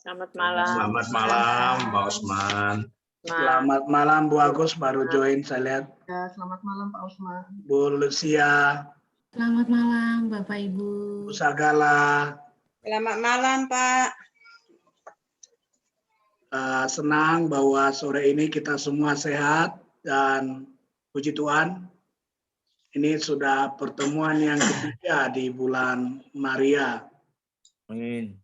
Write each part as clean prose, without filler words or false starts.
Selamat malam. Selamat malam, Pak Usman. Selamat malam, Bu Agus, baru join saya lihat. Ya, selamat malam Pak Usman. Bu Lucia. Selamat malam Bapak Ibu. Bu Sagala. Selamat malam Pak. Senang bahwa sore ini kita semua sehat dan puji Tuhan. Ini sudah pertemuan yang ketiga di bulan Maria. Amin.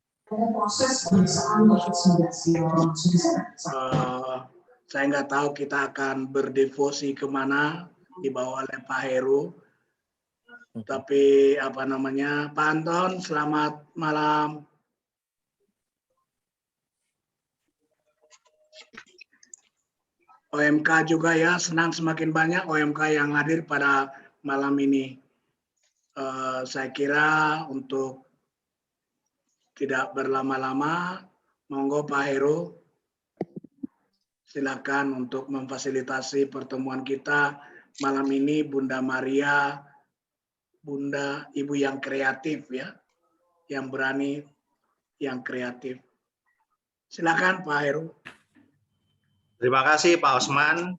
Saya nggak tahu kita akan berdevosi kemana, dibawa oleh Pak Heru. Tapi Pak Anton, selamat malam. OMK juga ya, senang semakin banyak OMK yang hadir pada malam ini. Saya kira untuk tidak berlama-lama, monggo Pak Heru, silakan untuk memfasilitasi pertemuan kita malam ini. Bunda Maria, Bunda Ibu yang kreatif ya, yang berani, yang kreatif. Silakan Pak Heru. Terima kasih Pak Usman.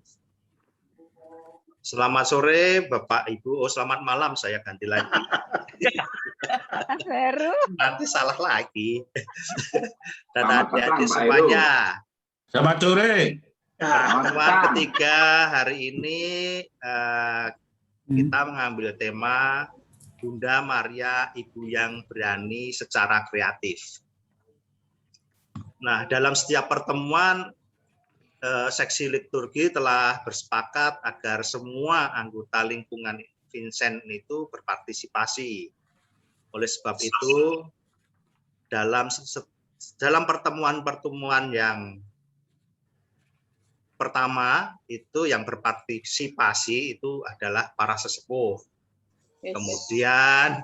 Selamat sore Bapak Ibu. Oh, selamat malam, saya ganti lagi. Heru. Nanti salah lagi. Dan adik-adik semuanya. Selamat sore. Pertemuan ketiga hari ini kita mengambil tema Bunda Maria Ibu yang berani secara kreatif. Nah, dalam setiap pertemuan seksi liturgi telah bersepakat agar semua anggota lingkungan Vincent itu berpartisipasi. Oleh sebab itu, dalam pertemuan-pertemuan yang pertama itu yang berpartisipasi itu adalah para sesepuh. Kemudian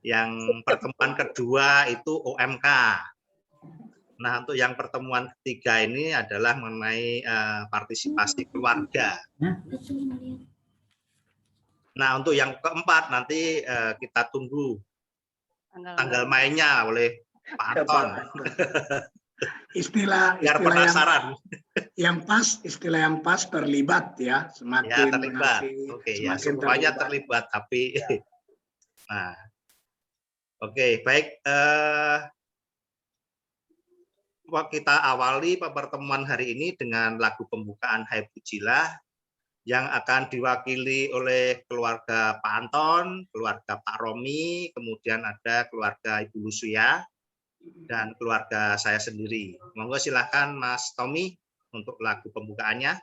yang pertemuan kedua itu OMK. Nah, untuk yang pertemuan ketiga ini adalah mengenai partisipasi keluarga. Nah, untuk yang keempat nanti kita tunggu tanggal mainnya oleh Pak Anton. Istilah penasaran. Istilah yang pas terlibat ya, semakin ya, terlibat. Oke, ya, semuanya terlibat tapi nah. Oke, baik, kita awali pertemuan hari ini dengan lagu pembukaan Hai Pujilah yang akan diwakili oleh keluarga Pak Anton, keluarga Pak Romi, kemudian ada keluarga Ibu Lucia, dan keluarga saya sendiri. Monggo silahkan Mas Tommy untuk lagu pembukaannya.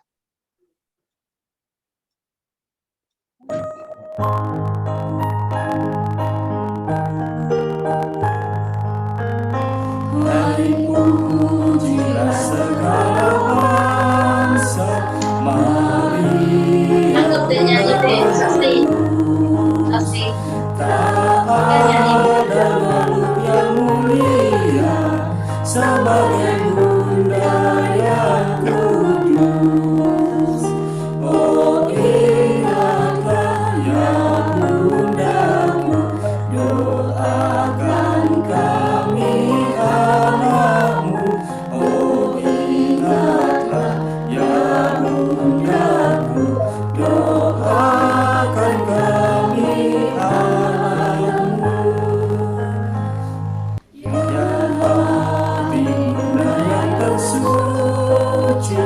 Hai pujilah segala bangsa, mari tak ada makhluk yang mulia sebagai Bunda yang kudus. Oh ingatlah ya Bundaku, doakan kami anakmu. Oh ingatlah ya Bundaku, doakan kami anakmu. Ya hati Bunda yang tersuci,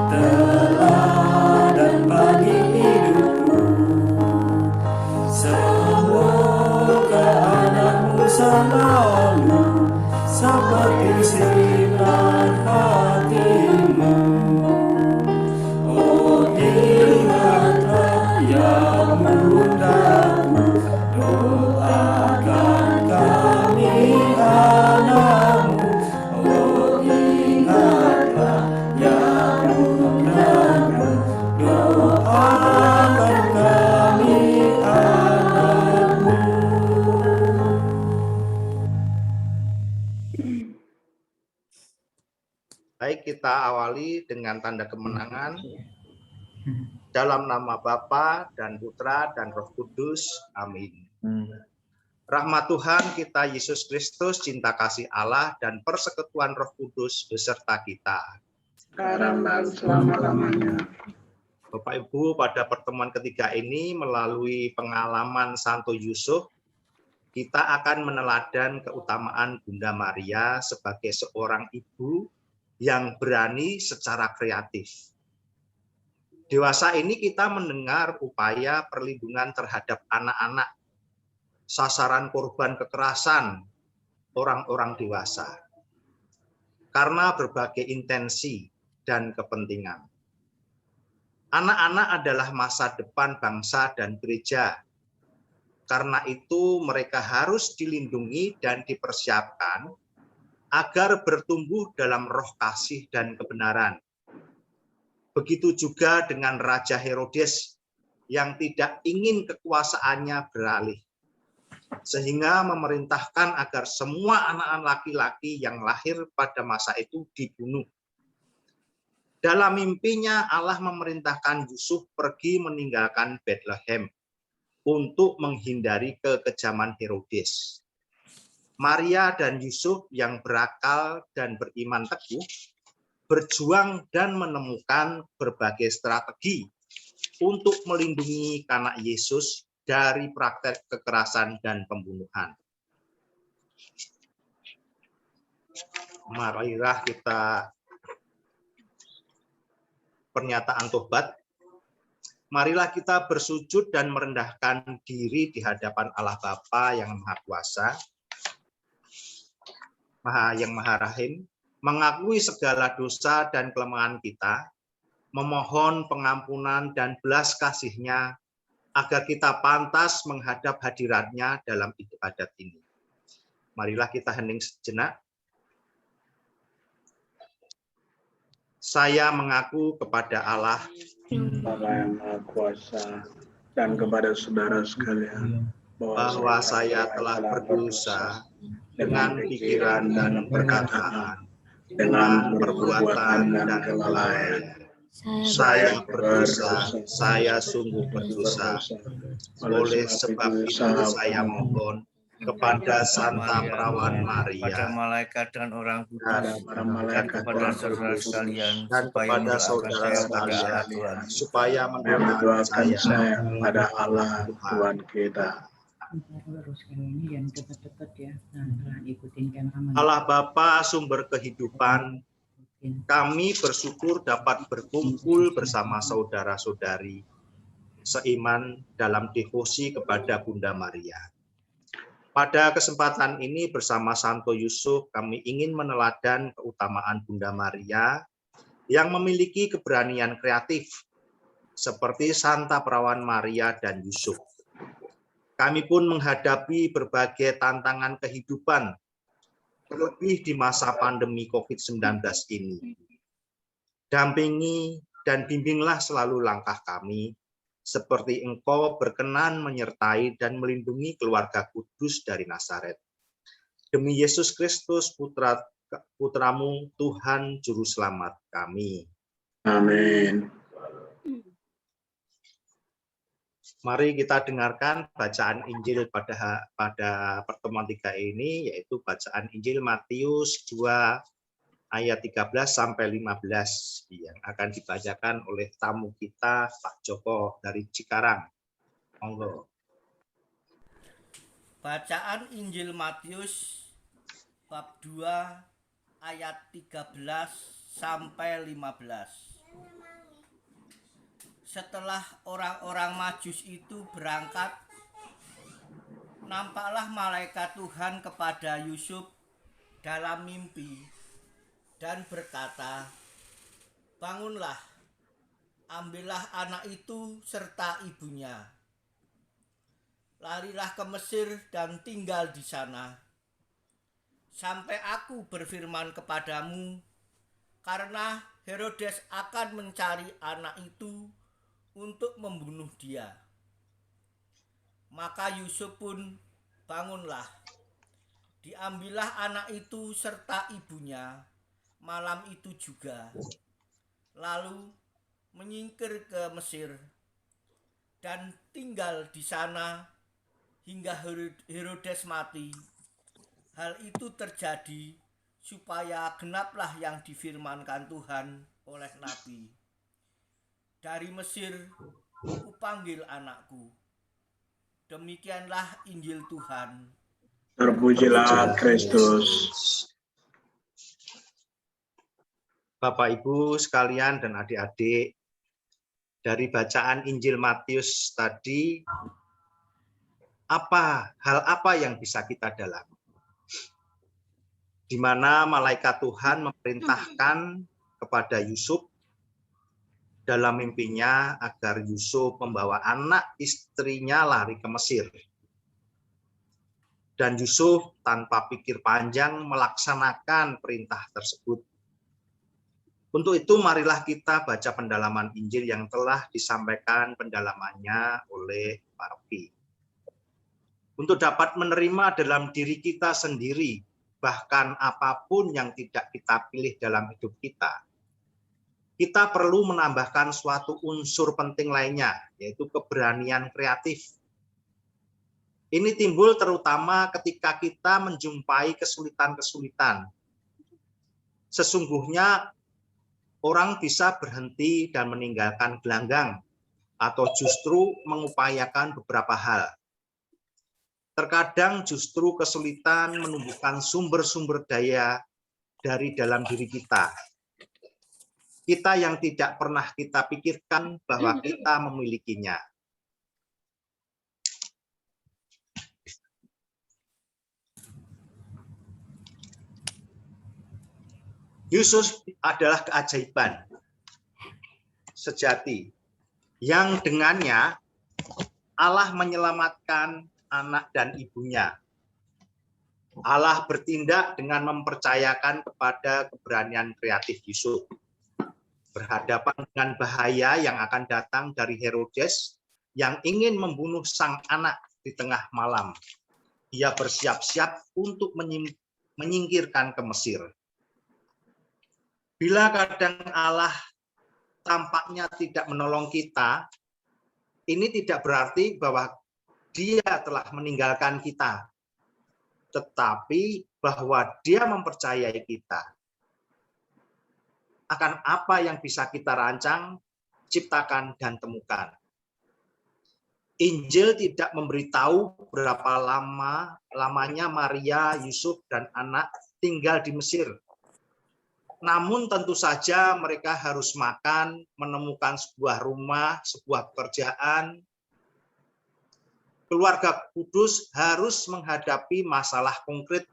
teladan bagi hidupku. Semoga anakmu selalu seperti sinar hatimu. Oh ingatlah ya Bundaku, doakan kami anakmu. Oh ingatlah ya Bundaku, doakan kami anakmu. Baik, kita awali dengan tanda kemenangan. Dalam nama Bapa dan Putra dan Roh Kudus. Amin. Rahmat Tuhan kita Yesus Kristus, cinta kasih Allah, dan persekutuan Roh Kudus beserta kita. Sekarang dan selama-lamanya. Bapak Ibu, pada pertemuan ketiga ini melalui pengalaman Santo Yusuf, kita akan meneladan keutamaan Bunda Maria sebagai seorang ibu yang berani secara kreatif. Dewasa ini kita mendengar upaya perlindungan terhadap anak-anak, sasaran korban kekerasan orang-orang dewasa, karena berbagai intensi dan kepentingan. Anak-anak adalah masa depan bangsa dan gereja. Karena itu mereka harus dilindungi dan dipersiapkan agar bertumbuh dalam roh kasih dan kebenaran. Begitu juga dengan Raja Herodes yang tidak ingin kekuasaannya beralih, sehingga memerintahkan agar semua anak-anak laki-laki yang lahir pada masa itu dibunuh. Dalam mimpinya Allah memerintahkan Yusuf pergi meninggalkan Bethlehem untuk menghindari kekejaman Herodes. Maria dan Yusuf yang berakal dan beriman teguh berjuang dan menemukan berbagai strategi untuk melindungi anak Yesus dari praktek kekerasan dan pembunuhan. Marilah kita pernyataan tobat. Marilah kita bersujud dan merendahkan diri di hadapan Allah Bapa yang Maha Kuasa, yang Maha Rahim, mengakui segala dosa dan kelemahan kita, memohon pengampunan dan belas kasih-Nya agar kita pantas menghadap hadirat-Nya dalam ibadat ini. Marilah kita hening sejenak. Saya mengaku kepada Allah, Bapa yang Maha Kuasa, dan kepada saudara sekalian, bahwa saya telah berdosa dengan pikiran dan perkataan, dengan perbuatan dan kelalaian. Saya berdosa, saya sungguh berdosa. Oleh sebab itu saya mohon kepada Santa Perawan Maria, pada malaikat dan orang kudus, dan kepada saudara sekalian, dan kepada saudara sekalian, supaya mendoakan mendoakan saya pada Allah Tuhan kita. Allah Bapa sumber kehidupan, kami bersyukur dapat berkumpul bersama saudara-saudari seiman dalam devosi kepada Bunda Maria. Pada kesempatan ini bersama Santo Yusuf kami ingin meneladan keutamaan Bunda Maria yang memiliki keberanian kreatif seperti Santa Perawan Maria dan Yusuf. Kami pun menghadapi berbagai tantangan kehidupan, terlebih di masa pandemi COVID-19 ini. Dampingi dan bimbinglah selalu langkah kami, seperti Engkau berkenan menyertai dan melindungi keluarga kudus dari Nazaret. Demi Yesus Kristus, Putramu, Tuhan Juru Selamat kami. Amin. Mari kita dengarkan bacaan Injil pada pertemuan 3 ini, yaitu bacaan Injil Matius 2 ayat 13 sampai 15 yang akan dibacakan oleh tamu kita Pak Joko dari Cikarang. Monggo. Bacaan Injil Matius bab 2 ayat 13 sampai 15. Setelah orang-orang Majus itu berangkat, nampaklah malaikat Tuhan kepada Yusuf dalam mimpi dan berkata, "Bangunlah, ambillah anak itu serta ibunya. Larilah ke Mesir dan tinggal di sana, sampai aku berfirman kepadamu, karena Herodes akan mencari anak itu untuk membunuh dia." Maka Yusuf pun bangunlah, diambillah anak itu serta ibunya malam itu juga, lalu menyingkir ke Mesir dan tinggal di sana hingga Herodes mati. Hal itu terjadi supaya genaplah yang difirmankan Tuhan oleh Nabi. Dari Mesir kupanggil anakku. Demikianlah Injil Tuhan. Terpujilah Kristus. Bapak Ibu sekalian dan adik-adik, dari bacaan Injil Matius tadi, hal apa yang bisa kita dalami? Di mana malaikat Tuhan memerintahkan kepada Yusuf dalam mimpinya agar Yusuf membawa anak istrinya lari ke Mesir. Dan Yusuf tanpa pikir panjang melaksanakan perintah tersebut. Untuk itu marilah kita baca pendalaman Injil yang telah disampaikan pendalamannya oleh Pak Robi. Untuk dapat menerima dalam diri kita sendiri, bahkan apapun yang tidak kita pilih dalam hidup kita, kita perlu menambahkan suatu unsur penting lainnya, yaitu keberanian kreatif. Ini timbul terutama ketika kita menjumpai kesulitan-kesulitan. Sesungguhnya orang bisa berhenti dan meninggalkan gelanggang atau justru mengupayakan beberapa hal. Terkadang justru kesulitan menumbuhkan sumber-sumber daya dari dalam diri kita. Kita yang tidak pernah kita pikirkan bahwa kita memilikinya. Yusuf adalah keajaiban sejati yang dengannya Allah menyelamatkan anak dan ibunya. Allah bertindak dengan mempercayakan kepada keberanian kreatif Yusuf. Berhadapan dengan bahaya yang akan datang dari Herodes yang ingin membunuh sang anak di tengah malam. Ia bersiap-siap untuk menyingkirkan ke Mesir. Bila kadang Allah tampaknya tidak menolong kita, ini tidak berarti bahwa Dia telah meninggalkan kita, tetapi bahwa Dia mempercayai kita. Akan apa yang bisa kita rancang, ciptakan, dan temukan. Injil tidak memberitahu berapa lamanya Maria, Yusuf, dan anak tinggal di Mesir. Namun tentu saja mereka harus makan, menemukan sebuah rumah, sebuah pekerjaan. Keluarga kudus harus menghadapi masalah konkret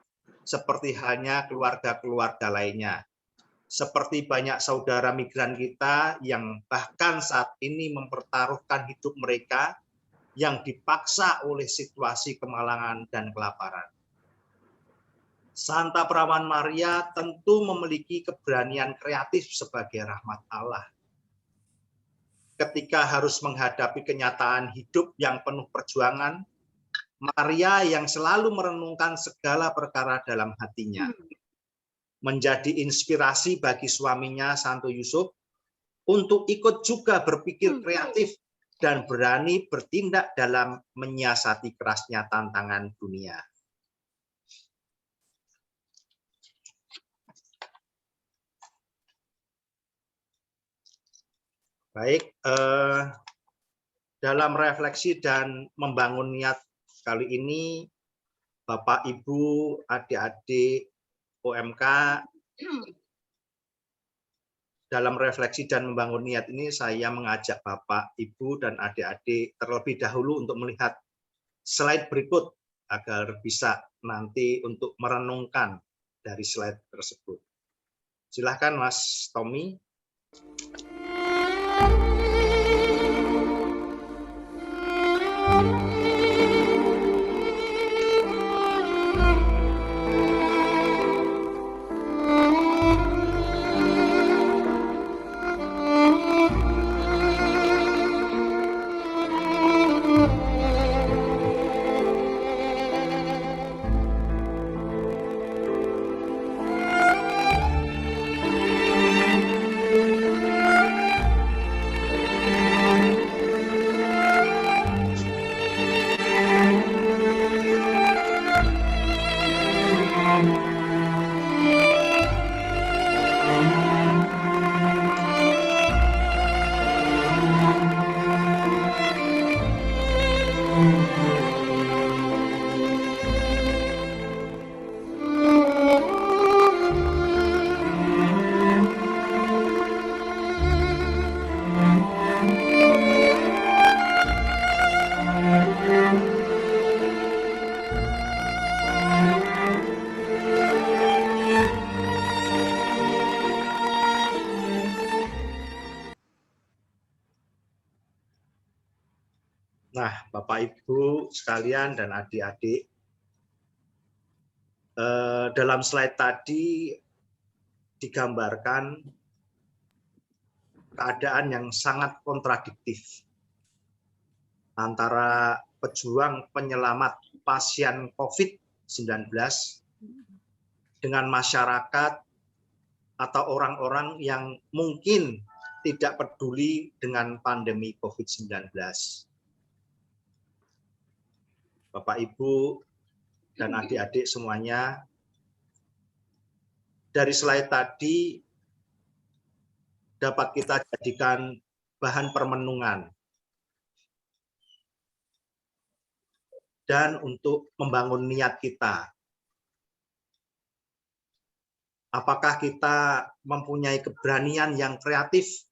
seperti halnya keluarga-keluarga lainnya. Seperti banyak saudara migran kita yang bahkan saat ini mempertaruhkan hidup mereka yang dipaksa oleh situasi kemalangan dan kelaparan. Santa Perawan Maria tentu memiliki keberanian kreatif sebagai rahmat Allah. Ketika harus menghadapi kenyataan hidup yang penuh perjuangan, Maria yang selalu merenungkan segala perkara dalam hatinya, menjadi inspirasi bagi suaminya Santo Yusuf untuk ikut juga berpikir kreatif dan berani bertindak dalam menyiasati kerasnya tantangan dunia. Baik, dalam refleksi dan membangun niat kali ini, Bapak, Ibu, adik-adik OMK, dalam refleksi dan membangun niat ini saya mengajak Bapak, Ibu, dan adik-adik terlebih dahulu untuk melihat slide berikut agar bisa nanti untuk merenungkan dari slide tersebut. Silakan Mas Tommy. Nah, Bapak Ibu sekalian dan adik-adik, dalam slide tadi digambarkan keadaan yang sangat kontradiktif antara pejuang penyelamat pasien COVID-19 dengan masyarakat atau orang-orang yang mungkin tidak peduli dengan pandemi COVID-19. Bapak, Ibu, dan adik-adik semuanya, dari slide tadi dapat kita jadikan bahan permenungan dan untuk membangun niat kita. Apakah kita mempunyai keberanian yang kreatif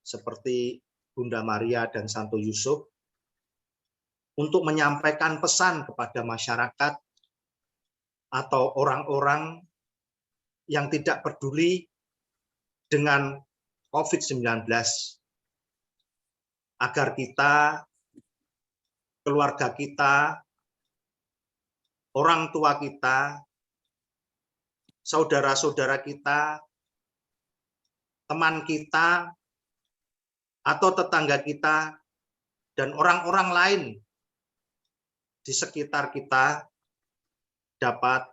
seperti Bunda Maria dan Santo Yusuf untuk menyampaikan pesan kepada masyarakat atau orang-orang yang tidak peduli dengan COVID-19 agar kita, keluarga kita, orang tua kita, saudara-saudara kita, teman kita, atau tetangga kita, dan orang-orang lain di sekitar kita dapat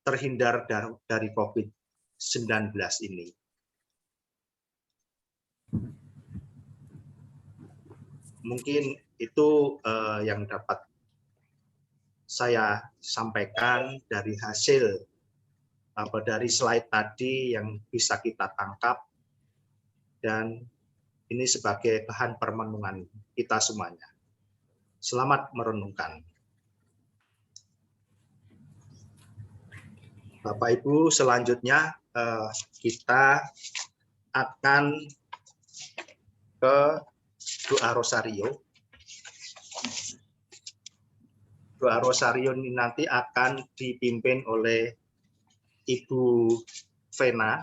terhindar dari COVID-19 ini. Mungkin itu yang dapat saya sampaikan dari hasil dari slide tadi yang bisa kita tangkap, dan ini sebagai bahan permenungan kita semuanya. Selamat merenungkan. Bapak Ibu, selanjutnya kita akan ke doa rosario. Doa rosario ini nanti akan dipimpin oleh Ibu Vena.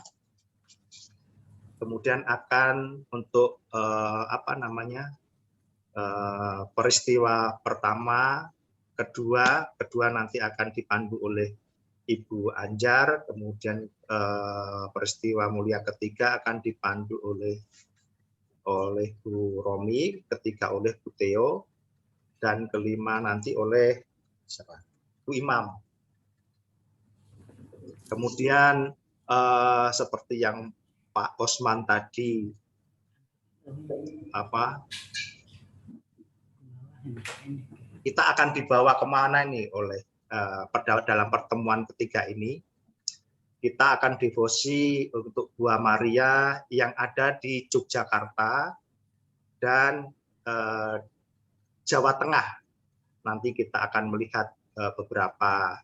Kemudian akan untuk peristiwa pertama, kedua nanti akan dipandu oleh Ibu Anjar, kemudian peristiwa mulia ketiga akan dipandu oleh Bu Romi, ketiga oleh Bu Theo, dan kelima nanti oleh Bu Imam. Kemudian seperti yang Pak Osman tadi kita akan dibawa kemana nih oleh dalam pertemuan ketiga ini. Kita akan devosi untuk Bua Maria yang ada di Yogyakarta dan Jawa Tengah. Nanti kita akan melihat beberapa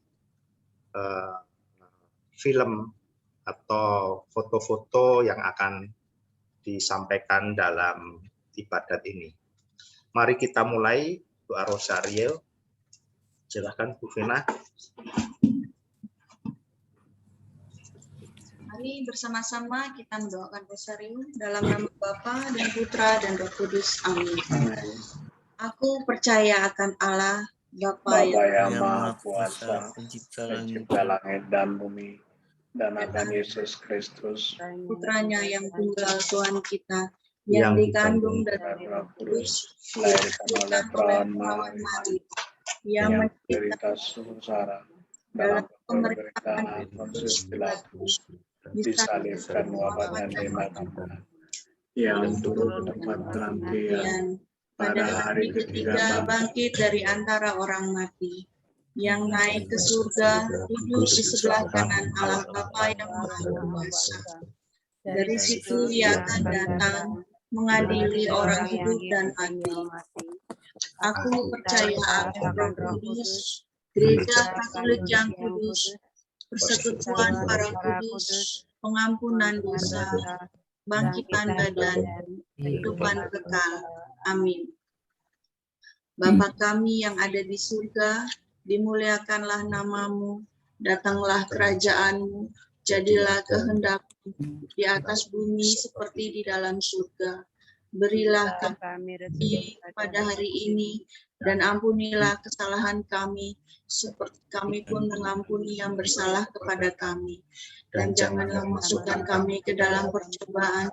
film atau foto-foto yang akan disampaikan dalam ibadat ini. Mari kita mulai doa rosario. Silakan Bu Vena. Mari bersama-sama kita mendoakan rosario dalam nama Bapa dan Putra dan Roh Kudus. Amin. Aku percaya akan Allah, Bapa yang Maha Kuasa, pencipta langit dan bumi, dan akan Yesus Kristus, Putranya yang tunggal Tuhan kita, yang dikandung dari Roh Kudus, dilahirkan oleh melawan perawan Maria, yang menderita menderita sengsara dalam dalam pemerintahan pemerintahan Pontius Pilatus, disalibkan wafat dan dimatikan, yang turun ke tempat penantian, pada hari ketiga bangkit dari antara orang mati, yang naik ke surga, duduk di sebelah kanan Allah Bapa yang Maha Kuasa. Dari situ Ia akan datang mengadili orang hidup dan mati. Aku percaya akan Roh Kudus, Gereja Katolik yang kudus, persekutuan para kudus, pengampunan dosa, bangkitan badan, kehidupan kekal. Amin. Bapa kami yang ada di surga, dimuliakanlah namamu, datanglah kerajaanmu, jadilah kehendak-Mu di atas bumi seperti di dalam surga. Berilah kami pada hari ini, dan ampunilah kesalahan kami, seperti kami pun mengampuni yang bersalah kepada kami. Dan janganlah masukkan kami ke dalam percobaan,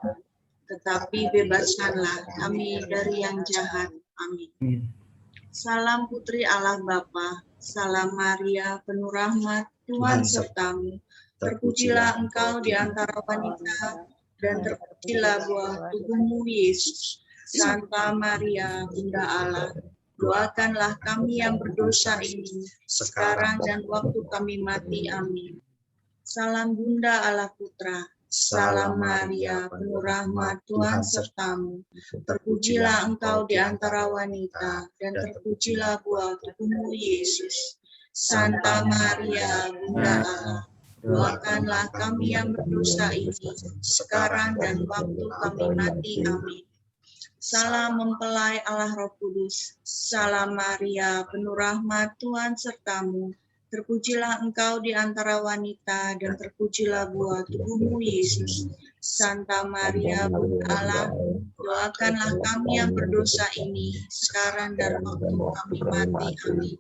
tetapi bebaskanlah kami dari yang jahat. Amin. Salam Putri Allah Bapa, salam Maria, penuh rahmat, Tuhan sertamu. Terpujilah engkau di antara wanita, dan terpujilah buah tubuhmu Yesus. Santa Maria, Bunda Allah, doakanlah kami yang berdosa ini, sekarang dan waktu kami mati. Amin. Salam Bunda Allah Putra, salam Maria, penuh rahmat, Tuhan sertamu. Terpujilah engkau di antara wanita, dan terpujilah buah tubuhmu Yesus. Santa Maria, Bunda Allah, doakanlah kami yang berdosa ini, sekarang dan waktu kami mati. Amin. Salam mempelai Allah Roh Kudus, salam Maria, penuh rahmat, Tuhan sertamu. Terpujilah engkau di antara wanita, dan terpujilah buah tubuhmu Yesus. Santa Maria, Bunda Allah, doakanlah kami yang berdosa ini, sekarang dan waktu kami mati. Amin.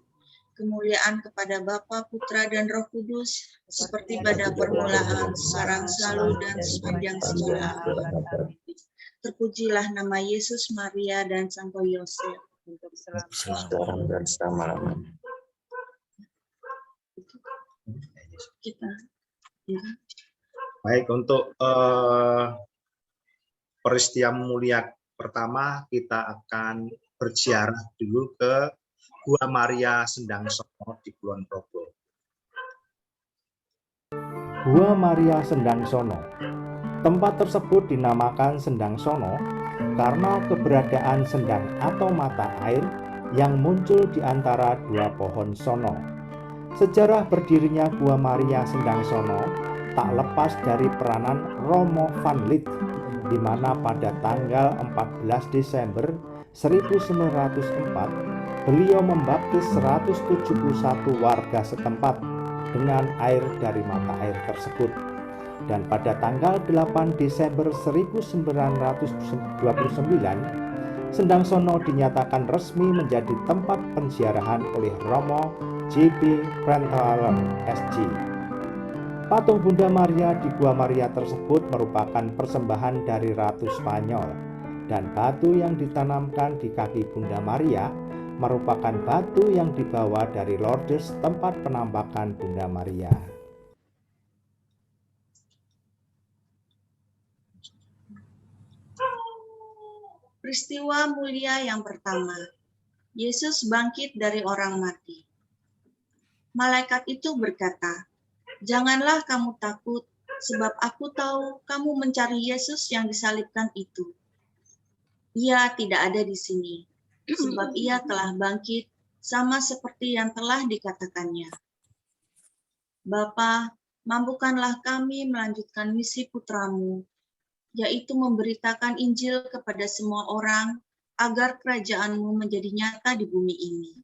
Kemuliaan kepada Bapa, Putra, dan Roh Kudus, seperti pada permulaan, sekarang, selalu, dan sepanjang segala abad. Terpujilah nama Yesus, Maria, dan Santo Yosef. Sekarang dan selama-lamanya. Kita. Baik, untuk peristiwa mulia pertama, kita akan berziarah dulu ke Gua Maria Sendang Sono di Kulon Progo. Gua Maria Sendang Sono. Tempat tersebut dinamakan Sendang Sono karena keberadaan sendang atau mata air yang muncul di antara dua pohon sono. Sejarah berdirinya Gua Maria Sendang Sono tak lepas dari peranan Romo van Lith, di mana pada tanggal 14 Desember 1904 beliau membaptis 171 warga setempat dengan air dari mata air tersebut. Dan pada tanggal 8 Desember 1929, Sendang Sono dinyatakan resmi menjadi tempat penziarahan oleh Romo J.P. Prenthaler SJ. Patung Bunda Maria di Gua Maria tersebut merupakan persembahan dari Ratu Spanyol, dan batu yang ditanamkan di kaki Bunda Maria merupakan batu yang dibawa dari Lourdes, tempat penampakan Bunda Maria. Peristiwa mulia yang pertama, Yesus bangkit dari orang mati. Malaikat itu berkata, "Janganlah kamu takut, sebab aku tahu kamu mencari Yesus yang disalibkan itu. Ia tidak ada di sini, sebab ia telah bangkit, sama seperti yang telah dikatakannya. Bapa, mampukanlah kami melanjutkan misi putramu, yaitu memberitakan Injil kepada semua orang, agar kerajaan-Mu menjadi nyata di bumi ini.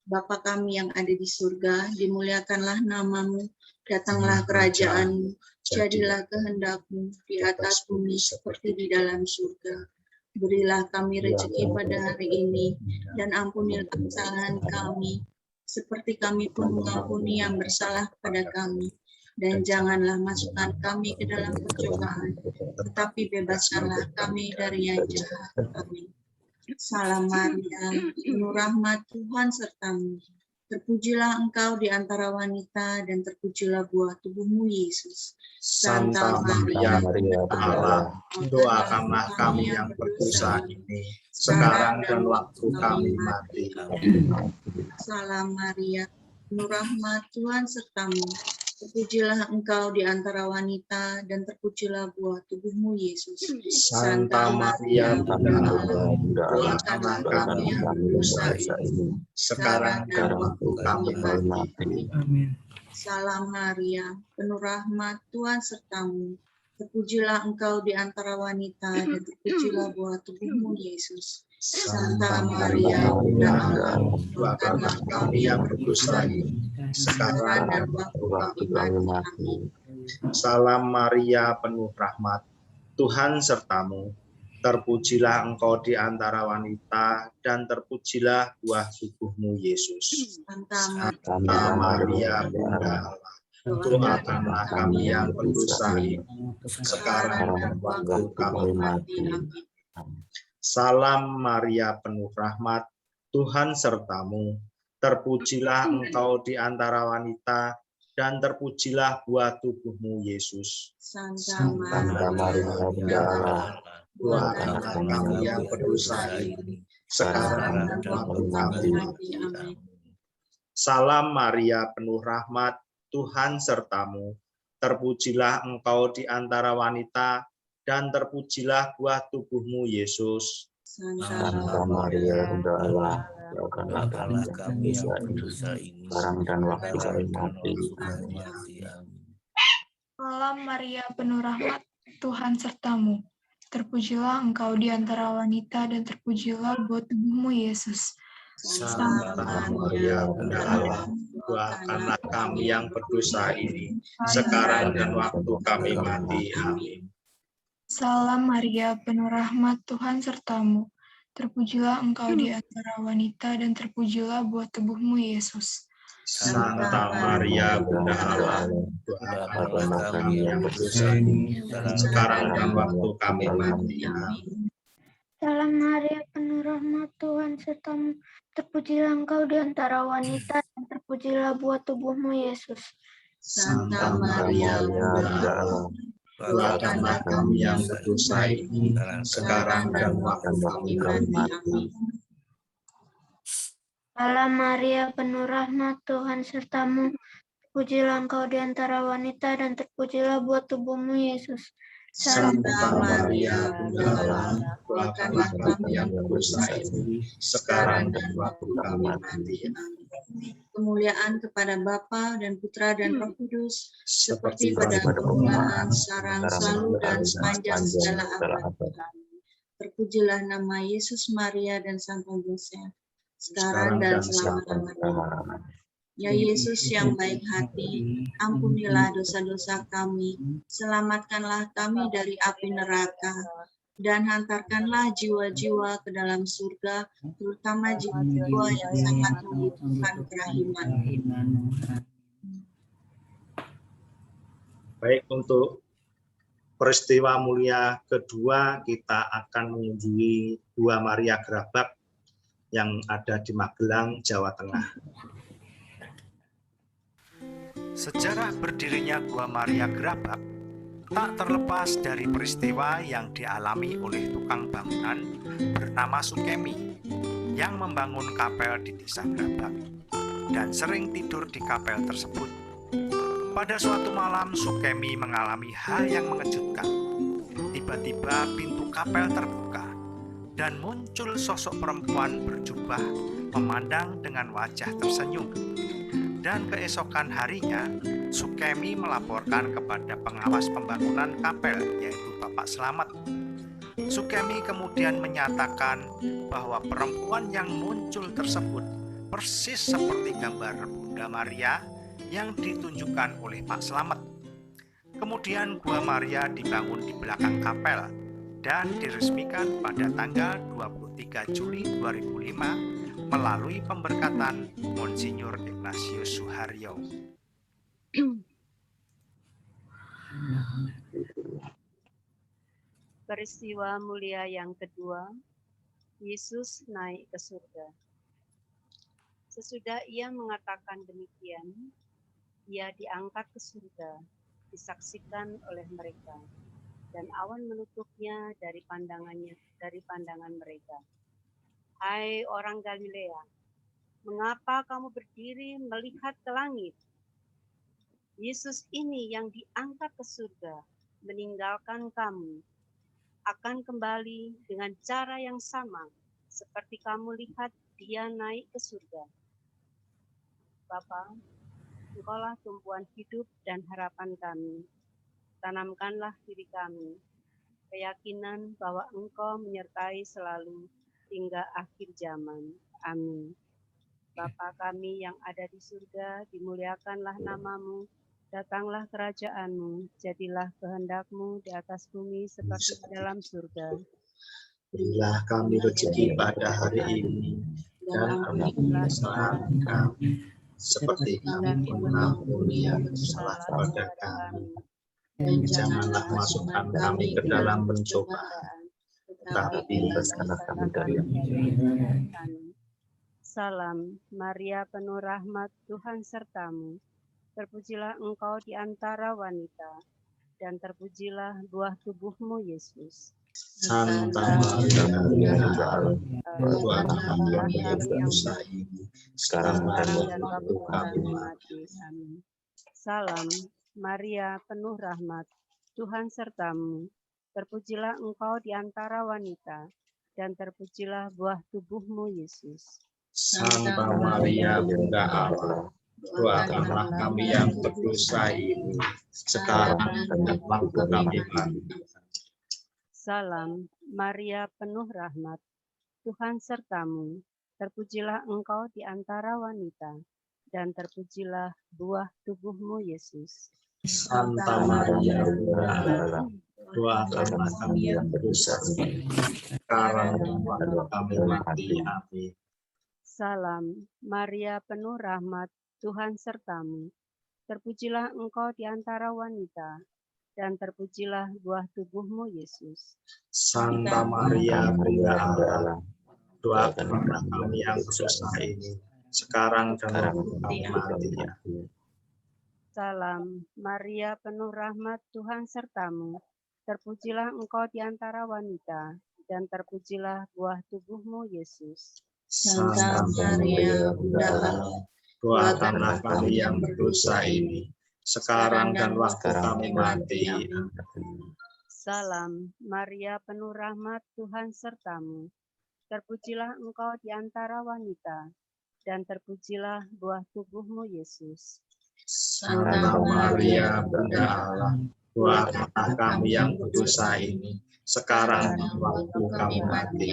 Bapa kami yang ada di surga, dimuliakanlah nama-Mu, datanglah kerajaan-Mu, jadilah kehendak-Mu di atas bumi seperti di dalam surga. Berilah kami rezeki pada hari ini, dan ampunilah kesalahan kami, seperti kami pun mengampuni yang bersalah kepada kami. Dan janganlah masukkan kami ke dalam percobaan, tetapi bebaskanlah kami dari yang jahat. Amin. Salam Maria, penuh rahmat, Tuhan sertamu. Terpujilah engkau di antara wanita, dan terpujilah buah tubuhmu Yesus. Santa Maria, Bunda Allah, doakanlah kami yang berdosa ini, sekarang dan waktu kami mati. Salam Maria, penuh rahmat, Tuhan sertamu. Terpujilah engkau di antara wanita, dan terpujilah buah tubuhmu Yesus. Santa Maria, Bunda Allah, doakanlah kami yang berdosa ini, sekarang dan waktu kami mati. Amin. Salam Maria, penuh rahmat, Tuhan sertamu. Terpujilah engkau di antara wanita, dan terpujilah buah tubuhmu Yesus. Santa Maria, Bunda Allah, doakanlah kami yang berdosa ini, sekarang dan waktu kami mati. Salam Maria, penuh rahmat, Tuhan sertamu. Terpujilah engkau di antara wanita, dan terpujilah buah tubuhmu, Yesus. Santa Santa Maria, Bunda Allah, doakanlah kami yang berdosa ini, sekarang dan waktu kami mati. Salam Maria, penuh rahmat, Tuhan sertamu. Terpujilah engkau di antara wanita, dan terpujilah buah tubuhmu, Yesus. Santa Santa Maria, Bunda Allah, Doakanlah kami yang berdosa ini, sekarang dan waktu kami mati. Amin. Salam Maria, penuh rahmat, Tuhan sertamu. Terpujilah engkau di antara wanita, dan terpujilah buah tubuhmu, Yesus. Santa Maria, Bunda Allah, doakanlah kami yang berdosa ini, sekarang dan waktu kami mati. Salam Maria, penuh rahmat, Tuhan sertamu. Terpujilah engkau di antara wanita dan terpujilah buah tubuhmu, Yesus. Santa Maria, Bunda Allah, doakanlah kami yang berdosa ini, sekarang dan waktu kami mati. Amin. Salam Maria, penuh rahmat, Tuhan sertamu. Terpujilah engkau di antara wanita dan terpujilah buah tubuhmu, Yesus. Santa Maria, Bunda Allah, doakanlah kami yang berdosa ini, sekarang dan waktu kami mati. Amin. Salam Maria, penuh rahmat, Tuhan sertamu. Terpujilah engkau di antara wanita dan terpujilah buah tubuhmu, Yesus. Santa Maria, Bunda Allah, doakanlah kami yang berdosa ini, sekarang dan waktu kami mati. Salam Maria, penuh rahmat, Tuhan sertamu. Terpujilah engkau di antara wanita dan terpujilah buah tubuhmu, Yesus. Santa Maria, Bunda Allah, doakanlah kami yang berdosa ini, sekarang dan waktu kami mati. kemuliaan kepada Bapa dan Putra dan Roh Kudus, seperti pada permulaan, sekarang, selalu, dan sepanjang segala abad. Terpujilah nama Yesus, Maria, dan Santo Yosef, sekarang dan selama-lamanya. Ya Yesus yang baik hati, ampunilah dosa-dosa kami, selamatkanlah kami dari api neraka, dan hantarkanlah jiwa-jiwa ke dalam surga, terutama jiwa-jiwa yang sangat membutuhkan kerahiman. Baik, untuk peristiwa mulia kedua, kita akan mengunjungi Gua Maria Gerabak yang ada di Magelang, Jawa Tengah. Sejarah berdirinya Gua Maria Gerabak tak terlepas dari peristiwa yang dialami oleh tukang bangunan bernama Sukemi yang membangun kapel di desa Gerabak dan sering tidur di kapel tersebut. Pada suatu malam Sukemi mengalami hal yang mengejutkan. Tiba-tiba pintu kapel terbuka dan muncul sosok perempuan berjubah memandang dengan wajah tersenyum. Dan keesokan harinya, Sukemi melaporkan kepada pengawas pembangunan kapel, yaitu Bapak Slamet. Sukemi kemudian menyatakan bahwa perempuan yang muncul tersebut persis seperti gambar Bunda Maria yang ditunjukkan oleh Pak Slamet. Kemudian Gua Maria dibangun di belakang kapel dan diresmikan pada tanggal 23 Juli 2005 melalui pemberkatan Monsinyur Ignatius Suharyo. Peristiwa mulia yang kedua, Yesus naik ke surga. Sesudah ia mengatakan demikian, ia diangkat ke surga, disaksikan oleh mereka, dan awan menutupnya dari pandangan mereka. Hai orang Galilea, mengapa kamu berdiri melihat ke langit? Yesus ini yang diangkat ke surga, meninggalkan kamu, akan kembali dengan cara yang sama, seperti kamu lihat dia naik ke surga. Bapa, Engkaulah tumpuan hidup dan harapan kami. Tanamkanlah diri kami, keyakinan bahwa Engkau menyertai selalu hingga akhir zaman. Amin. Bapa kami yang ada di surga, dimuliakanlah namamu, datanglah kerajaanmu, jadilah kehendak-Mu di atas bumi seperti di dalam surga. Berilah kami rezeki pada hari ini, dan ampunilah kesalahan kami, seperti kami pun mengampuni yang bersalah kepada kami. Dan janganlah masukkan kami ke dalam pencobaan, tetapi bebaskanlah kami dari yang jahat. Salam Maria, penuh rahmat, Tuhan sertamu. Terpujilah engkau di antara wanita, dan terpujilah buah tubuhmu, Yesus. Santa Maria, Bunda Allah, doakanlah kami yang berdosa ini, sekarang dan waktu kami mati. Amin. Salam Maria, penuh rahmat, Tuhan sertamu. Terpujilah engkau di antara wanita, dan terpujilah buah tubuhmu, Yesus. Santa Maria, Bunda Allah, doakanlah kami yang berdosa ini, sekarang dan waktu kami mati. Salam Maria, penuh rahmat, Tuhan sertamu. Terpujilah engkau di antara wanita, dan terpujilah buah tubuhmu, Yesus. Santa Maria, Bunda Allah, doakanlah kami yang berdosa ini, sekarang dan waktu kami mati. Amin. Salam Maria, penuh rahmat, Tuhan sertamu. Terpujilah engkau di antara wanita, dan terpujilah buah tubuhmu, Yesus. Santa Maria, Bunda Allah, doakanlah kami yang berdosa ini, sekarang dan waktu kami mati. Amin. Salam Maria, penuh rahmat, Tuhan sertamu. Terpujilah engkau di antara wanita, dan terpujilah buah tubuhmu, Yesus. Santa Maria, Bunda Allah, doakanlah kami yang berdosa ini, sekarang dan waktu kami mati. Salam Maria, penuh rahmat, Tuhan sertamu. Terpujilah engkau di antara wanita, dan terpujilah buah tubuhmu, Yesus. Santa Maria, Bunda Allah, doakanlah kami yang berdosa ini, sekarang dan waktu kami mati.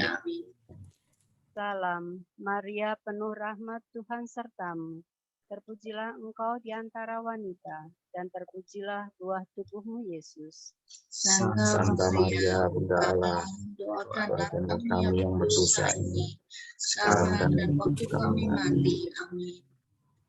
Salam Maria, penuh rahmat, Tuhan sertamu. Terpujilah engkau di antara wanita, dan terpujilah buah tubuhmu, Yesus. Santa Maria, Bunda Allah, doakanlah kami yang berdosa ini, sekarang dan waktu kami mati. Amin.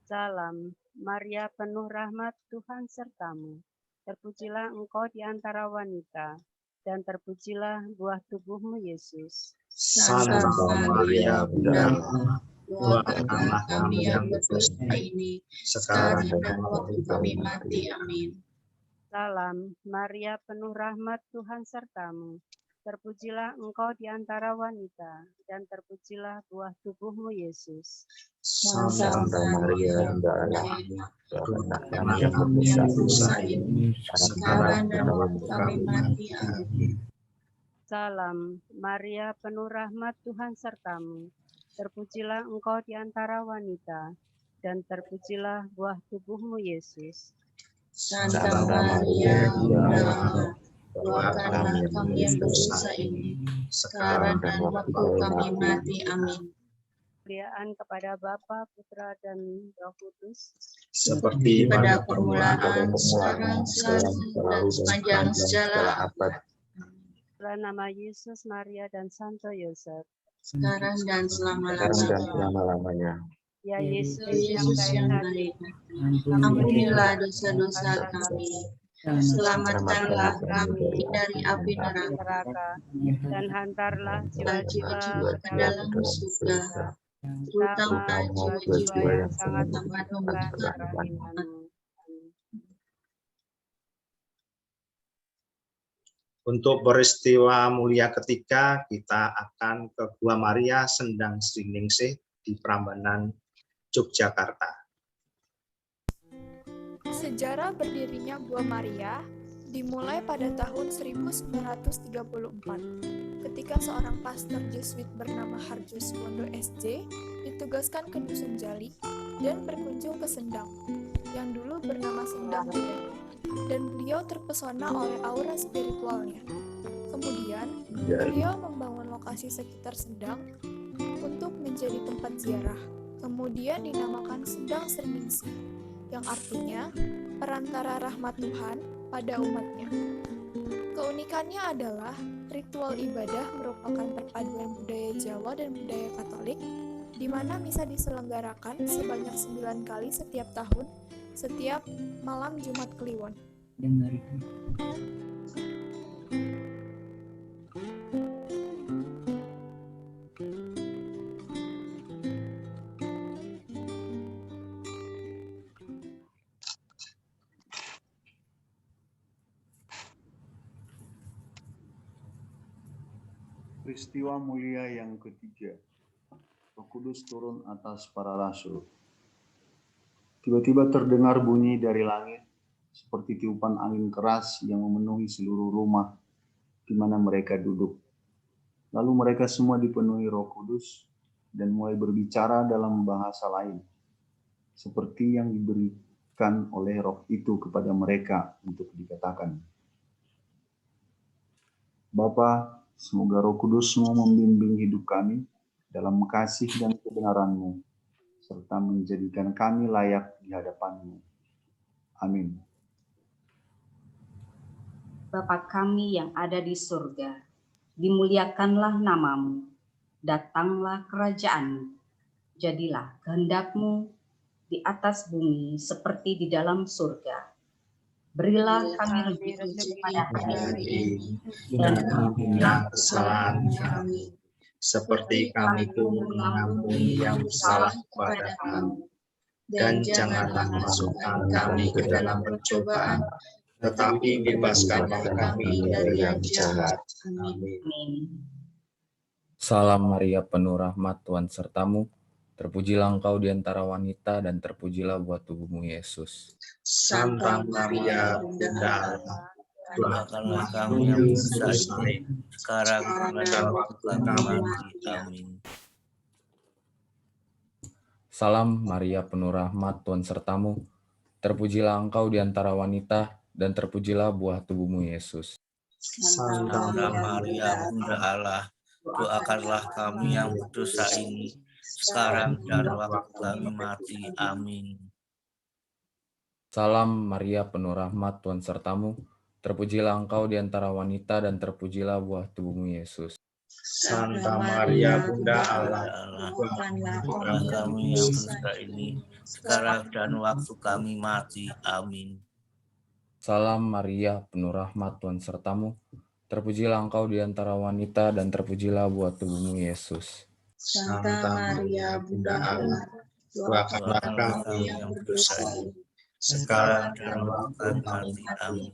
Salam Maria, penuh rahmat, Tuhan sertamu. Terpujilah engkau di antara wanita, dan terpujilah buah tubuhmu, Yesus. Santa Maria, Bunda Allah, doakanlah kami yang berdosa ini, sekarang dan waktu kami mati. Amin. Salam Maria, penuh rahmat, Tuhan sertamu. Terpujilah engkau di antara wanita, dan terpujilah buah tubuhmu, Yesus. Santa Maria, Bunda Allah, doakanlah kami yang berdosa ini, sekarang dan waktu kami mati. Amin. Salam Maria, penuh rahmat, Tuhan sertamu. Terpujilah engkau di antara wanita, dan terpujilah buah tubuhmu, Yesus. Santa Maria, Bunda Allah, doakanlah kami yang berdosa ini, sekarang dan waktu kami mati. Amin. Kemuliaan kepada Bapa, Putra, dan Roh Kudus, seperti pada permulaan, sekarang, selalu, dan sepanjang segala abad. dalam nama Yesus, Maria, dan Santo Yosef, Sekarang dan selama-lamanya. ya Yesus yang baik, ampunilah dosa-dosa kami, selamatkanlah kami dari api neraka, dan hantarlah jiwa-jiwa ke dalam surga, terutama jiwa-jiwa yang sangat membutuhkan rahmat. Untuk peristiwa mulia ketiga, kita akan ke Gua Maria Sendang Sriningsih di Prambanan, Yogyakarta. Sejarah berdirinya Gua Maria dimulai pada tahun 1934, ketika seorang pastor Jesuit bernama Harjus Wondo SJ ditugaskan ke Dusun Jali dan berkunjung ke Sendang, yang dulu bernama Sendang Duren, dan beliau terpesona oleh aura spiritualnya. Kemudian, beliau membangun lokasi sekitar Sendang untuk menjadi tempat ziarah. Kemudian dinamakan Sendang Sriningsih, yang artinya perantara rahmat Tuhan pada umatnya. Keunikannya adalah ritual ibadah merupakan perpaduan budaya Jawa dan budaya Katolik, di mana misa diselenggarakan sebanyak 9 kali setiap tahun, setiap malam Jumat Kliwon. Peristiwa mulia yang ketiga, Roh Kudus turun atas para rasul. Tiba-tiba terdengar bunyi dari langit, seperti tiupan angin keras yang memenuhi seluruh rumah di mana mereka duduk. Lalu mereka semua dipenuhi Roh Kudus dan mulai berbicara dalam bahasa lain, seperti yang diberikan oleh Roh itu kepada mereka untuk dikatakan. Bapa, semoga Roh Kudus-Mu membimbing hidup kami dalam kasih dan kebenaran-Mu, serta menjadikan kami layak di hadapan-Mu. Amin. Bapa kami yang ada di surga, dimuliakanlah nama-Mu, datanglah kerajaan-Mu, jadilah kehendak-Mu di atas bumi seperti di dalam surga. Berilah kami rezeki pada hari ini, dan ampunilah kesalahan kami, seperti kami pun mengampuni yang bersalah kepada kami. Dan janganlah masukkan kami ke dalam percobaan, tetapi bebaskanlah kami dari yang jahat. Amin. Salam Maria, penuh rahmat, Tuhan sertamu. Terpujilah engkau di antara wanita, dan terpujilah buah tubuhmu, Yesus. Santa Maria, Bunda Allah, doakanlah kami yang berdosa ini, sekarang dan waktu kami mati. Amin. Salam Maria, penuh rahmat, Tuhan sertamu. Terpujilah engkau di antara wanita, dan terpujilah buah tubuhmu, Yesus. Santa Maria, Bunda Allah, doakanlah kami yang berdosa ini, sekarang dan waktu kami mati. Amin. Salam Maria, penuh rahmat, Tuhan sertamu. Terpujilah engkau di antara wanita, dan terpujilah buah tubuhmu, Yesus. Santa Maria, Bunda Allah, doakanlah kami yang berdosa ini, sekarang dan waktu kami mati. Amin. Salam Maria, penuh rahmat, Tuhan sertamu. Terpujilah engkau di antara wanita, dan terpujilah buah tubuhmu, Yesus. Santa Maria, Bunda Allah, doakanlah kami yang berdosa ini, sekarang dan waktu kami mati. Amin.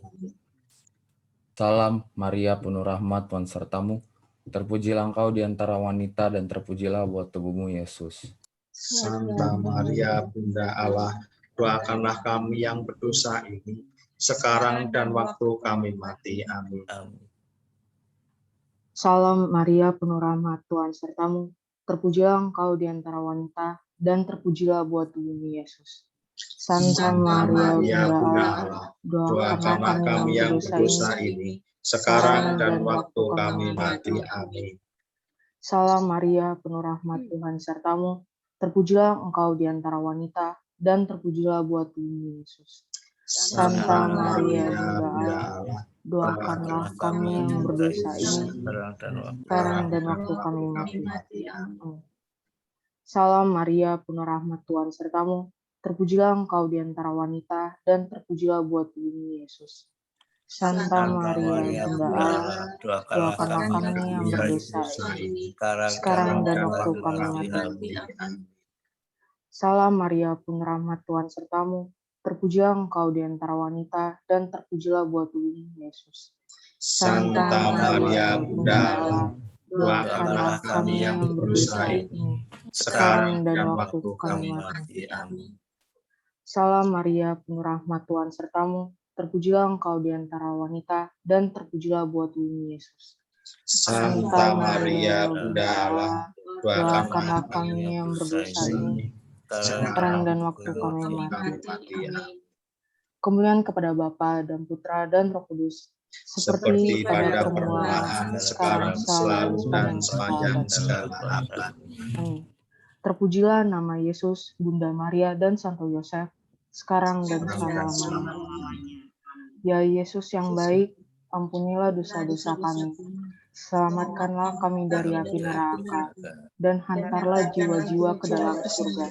Salam Maria, penuh rahmat, Tuhan sertamu. Terpujilah engkau di antara wanita, dan terpujilah buah tubuhmu, Yesus. Santa Maria, Bunda Allah, doakanlah kami yang berdosa ini, sekarang dan waktu kami mati. Amin. Salam Maria, penuh rahmat, Tuhan sertamu. Terpujilah engkau di antara wanita, dan terpujilah buah tubuhmu, Yesus. Santa Maria, Bunda Allah, doakanlah kami yang berdosa ini, sekarang dan waktu kami mati. Amin. Salam Maria, penuh rahmat, Tuhan sertamu. Terpujilah engkau di antara wanita, dan terpujilah buah tubuhmu, Yesus. Santa Maria, Bunda Allah, doakanlah kami yang berdosa ini, sekarang dan waktu kami mati. Salam Maria, penuh rahmat, Tuhan sertamu. Terpujilah engkau di antara wanita, dan terpujilah buah tubuhmu, Yesus. Santa Maria, Bunda Allah, doakanlah kami yang berdosa ini, sekarang dan waktu kami mati. Salam Maria, penuh rahmat, Tuhan sertamu. Terpujilah engkau di antara wanita, dan terpujilah buah tubuhmu, Yesus. Santa Maria, Bunda Allah, doakanlah kami yang berdosa ini, sekarang dan waktu kami mati. Amin. Salam Maria, penuh rahmat, Tuhan sertamu. Terpujilah engkau di antara wanita, dan terpujilah buah tubuhmu, Yesus. Santa Maria, Bunda Allah, doakanlah kami yang berdosa ini, sekarang dan waktu kami mati. Kemuliaan kepada Bapa dan Putra dan Roh Kudus, seperti pada permulaan, sekarang, selalu, dan sepanjang segala abad. Terpujilah nama Yesus, Bunda Maria, dan Santo Yosef, sekarang dan selama-lamanya. Ya Yesus yang baik, Ampunilah dosa-dosa kami. Selamatkanlah kami dari api neraka, dan hantarlah jiwa-jiwa ke dalam surga,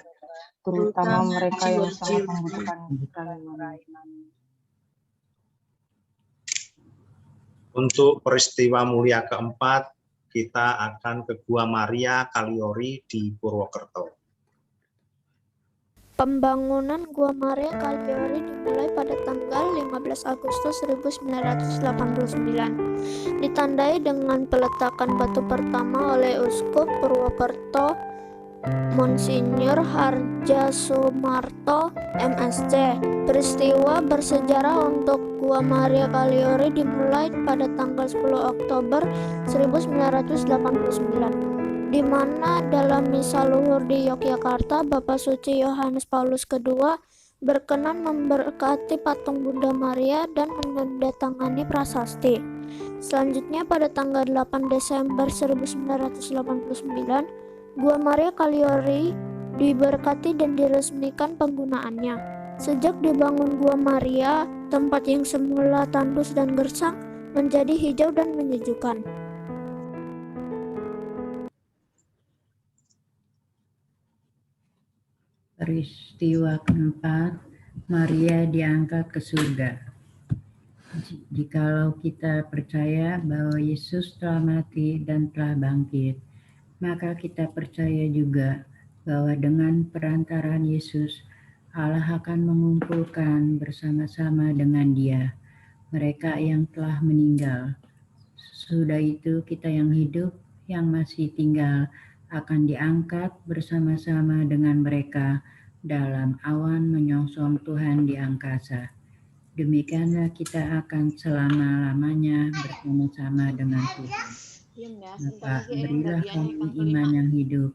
terutama mereka yang sangat membutuhkan pertolongan. Untuk peristiwa mulia keempat, kita akan ke Gua Maria Kaliori di Purwokerto. Pembangunan Gua Maria Kaliori dimulai pada tanggal 15 Agustus 1989, ditandai dengan peletakan batu pertama oleh Uskup Purwokerto Monsinyur Harjasumarto MSc. Peristiwa bersejarah untuk Gua Maria Kaliori dimulai pada tanggal 10 Oktober 1989. Di mana dalam misa luhur di Yogyakarta, Bapak Suci Yohanes Paulus II berkenan memberkati patung Bunda Maria dan menandatangani prasasti. Selanjutnya pada tanggal 8 Desember 1989, Gua Maria Kaliori diberkati dan diresmikan penggunaannya. Sejak dibangun Gua Maria, tempat yang semula tandus dan gersang menjadi hijau dan menyejukkan. Peristiwa keempat, Maria diangkat ke surga. Jikalau kita percaya bahwa Yesus telah mati dan telah bangkit, maka kita percaya juga bahwa dengan perantaraan Yesus, Allah akan mengumpulkan bersama-sama dengan Dia mereka yang telah meninggal. Sudah itu kita yang hidup, yang masih tinggal, akan diangkat bersama-sama dengan mereka dalam awan menyongsong Tuhan di angkasa. Demikianlah kita akan selama-lamanya bersama-sama dengan Tuhan. Maka berilah kami iman yang hidup,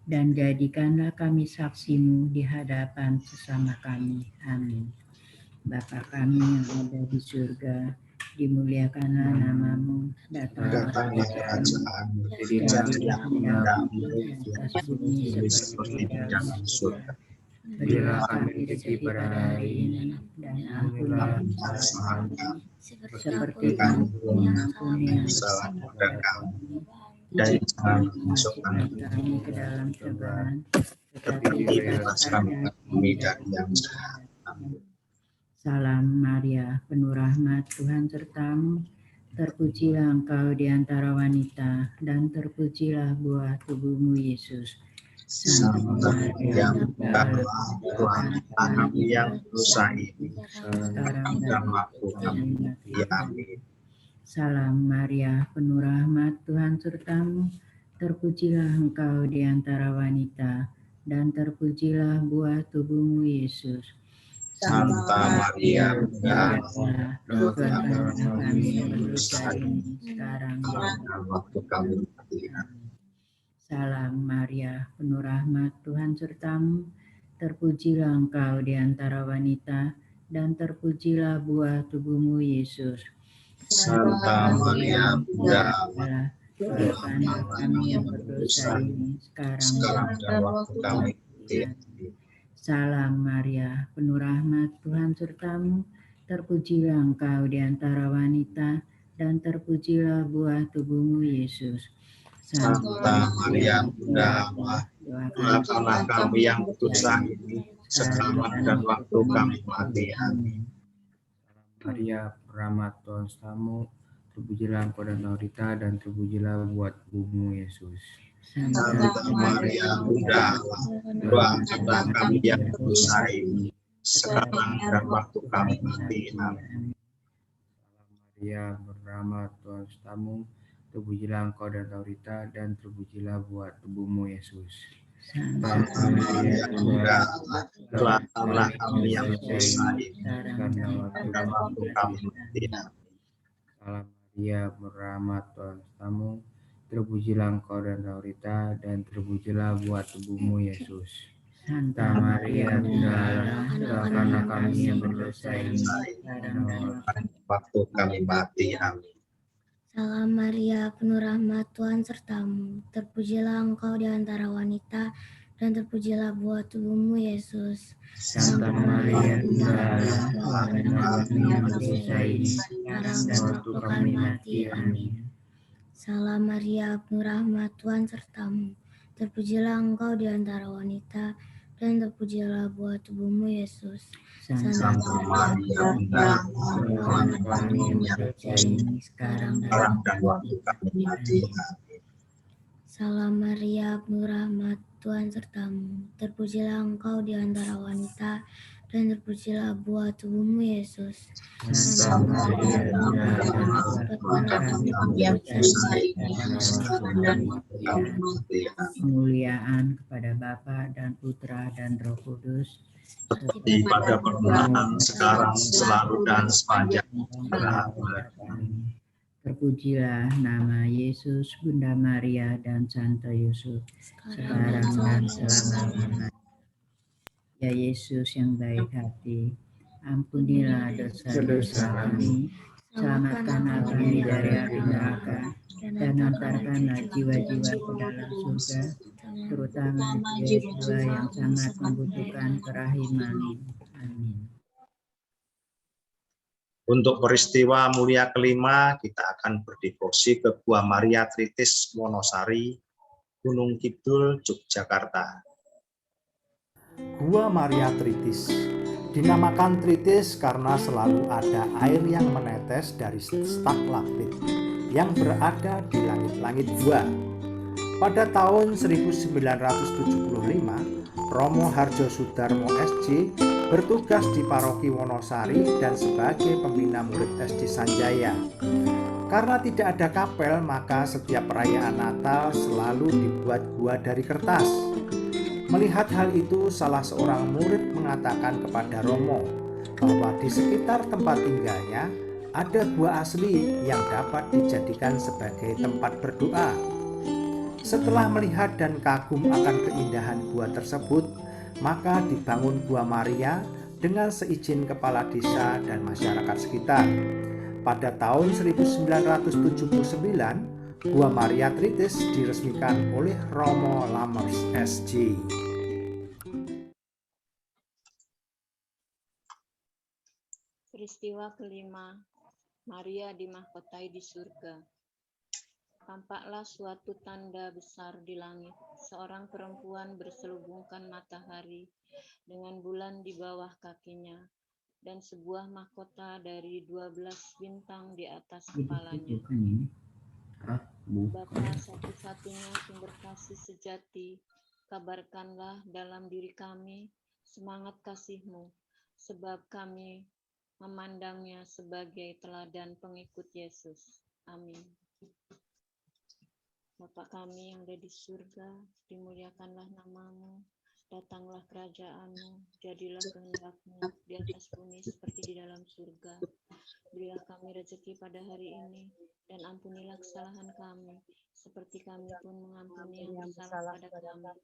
dan jadikanlah kami saksimu di hadapan sesama kami. Amin. Bapa kami yang ada di surga, dimuliakanlah namamu, datanglah kerajaanmu, jadilah kehendakmu di atas bumi seperti di dalam surga. Berilah kami rezeki pada hari ini, dan ampunilah kesalahan kami, seperti kami mengampuni yang bersalah kepada kami, dan jangan masukkan kami ke dalam cobaan, tetapi bebaskan kami dari yang jahat. Amin. Salam Maria, penuh rahmat, Tuhan sertamu. Terpujilah engkau di antara wanita, dan terpujilah buah tubuhmu Yesus. Santa Maria, Bunda Allah, Tuhan kami yang dosa ini, sekarang dan waktu kami mati. Amin. Salam Maria, penuh rahmat, Tuhan sertamu. Terpujilah engkau di antara wanita, dan terpujilah buah tubuhmu Yesus. Santa Maria, Bunda Allah, doakanlah kami yang berdosa ini, sekarang dan waktu kami mati. Salam Maria, penuh rahmat, Tuhan sertamu. Terpujilah engkau di antara wanita, dan terpujilah buah tubuhmu Yesus. Santa Maria, Bunda Allah, doakanlah kami yang berdosa ini, sekarang dan waktu kami mati. Salam Maria, penuh rahmat, Tuhan sertamu. Terpujilah engkau di antara wanita, dan terpujilah buah tubuhmu Yesus. Santa Maria, Bunda Allah, doakanlah kami yang berdosa ini, sekarang dan waktu kami mati. Amin. Maria, rahmat Tuhan sertamu, terpujilah engkau dan Rita, dan terpujilah buat tubuhmu Yesus. Santa Maria, Bunda Allah, doakanlah kami yang berdosa ini, sekarang dan waktu kami mati. Amin. Maria, berrahmat Tuhan sertamu, terpujilah engkau dan Rita, dan terpujilah buat tubuhmu Yesus. Santa Maria, Bunda Allah, doakanlah kami yang berdosa ini, sekarang dan waktu kami mati. Salam Maria, berrahmat Tuhan sertamu, terpujilah engkau dan Rita, dan terpujilah buat tubuhmu Yesus. Santa Maria, Bunda Allah, doakanlah kami yang berdosa ini, sekarang dan waktu kami mati. Amin. Salam Maria, penuh rahmat, Tuhan sertamu. Terpujilah engkau di antara wanita, dan terpujilah buah tubuhmu, Yesus. Santa Maria, Bunda Allah, doakanlah kami yang berdosa ini, sekarang dan waktu kami mati. Amin. Salam Maria, penuh rahmat, Tuhan sertamu. Terpujilah engkau di antara wanita, dan terpujilah buah tubuhmu, Yesus. Santa Maria, Bunda Allah, doakanlah kami yang berdosa ini, sekarang dan waktu kami mati. Salam Maria, penuh rahmat, Tuhan sertamu. Terpujilah engkau di antara wanita, dan terpujilah buah tubuhmu, Yesus. Santa Maria, Bunda Allah, doakanlah kami yang berdosa ini, sekarang dan waktu kami mati. Kemuliaan kepada Bapa dan Putra dan Roh Kudus, seperti pada permulaan, sekarang, selalu, dan sepanjang masa. Terpujilah nama Yesus, Bunda Maria, dan Santo Yusuf, sekarang dan selama-lamanya. Ya Yesus yang baik hati, ampunilah dosa-dosa kami, selamatkanlah kami dari api neraka, dan antarkanlah jiwa-jiwa ke dalam surga, terutama jiwa-jiwa yang sangat membutuhkan kerahiman. Amin. Untuk peristiwa mulia kelima, kita akan berdevosi ke Gua Maria Tritis Wonosari, Gunung Kidul, Yogyakarta. Gua Maria Tritis dinamakan Tritis karena selalu ada air yang menetes dari stalagmit yang berada di langit-langit gua. Pada tahun 1975, Romo Harjo Sudarmo SJ bertugas di Paroki Wonosari dan sebagai pembina murid SD Sanjaya. Karena tidak ada kapel, maka setiap perayaan Natal selalu dibuat gua dari kertas. Melihat hal itu, salah seorang murid mengatakan kepada Romo bahwa di sekitar tempat tinggalnya ada gua asli yang dapat dijadikan sebagai tempat berdoa. Setelah melihat dan kagum akan keindahan gua tersebut, maka dibangun Gua Maria dengan seizin kepala desa dan masyarakat sekitar. Pada tahun 1979, Gua Maria Tritis diresmikan oleh Romo Lammers SJ. Peristiwa kelima, Maria dimahkotai di surga. Tampaklah suatu tanda besar di langit, seorang perempuan berselubungkan matahari dengan bulan di bawah kakinya, dan sebuah mahkota dari 12 bintang di atas kepalanya. Bapa satu-satunya sumber kasih sejati, kabarkanlah dalam diri kami semangat kasih-Mu, sebab kami memandangnya sebagai teladan pengikut Yesus. Amin. Bapa kami yang ada di surga, dimuliakanlah nama-Mu, datanglah kerajaan-Mu, jadilah kehendak-Mu di atas bumi seperti di dalam surga. Berilah kami rezeki pada hari ini, dan ampunilah kesalahan kami, seperti kami pun mengampuni yang bersalah pada kami.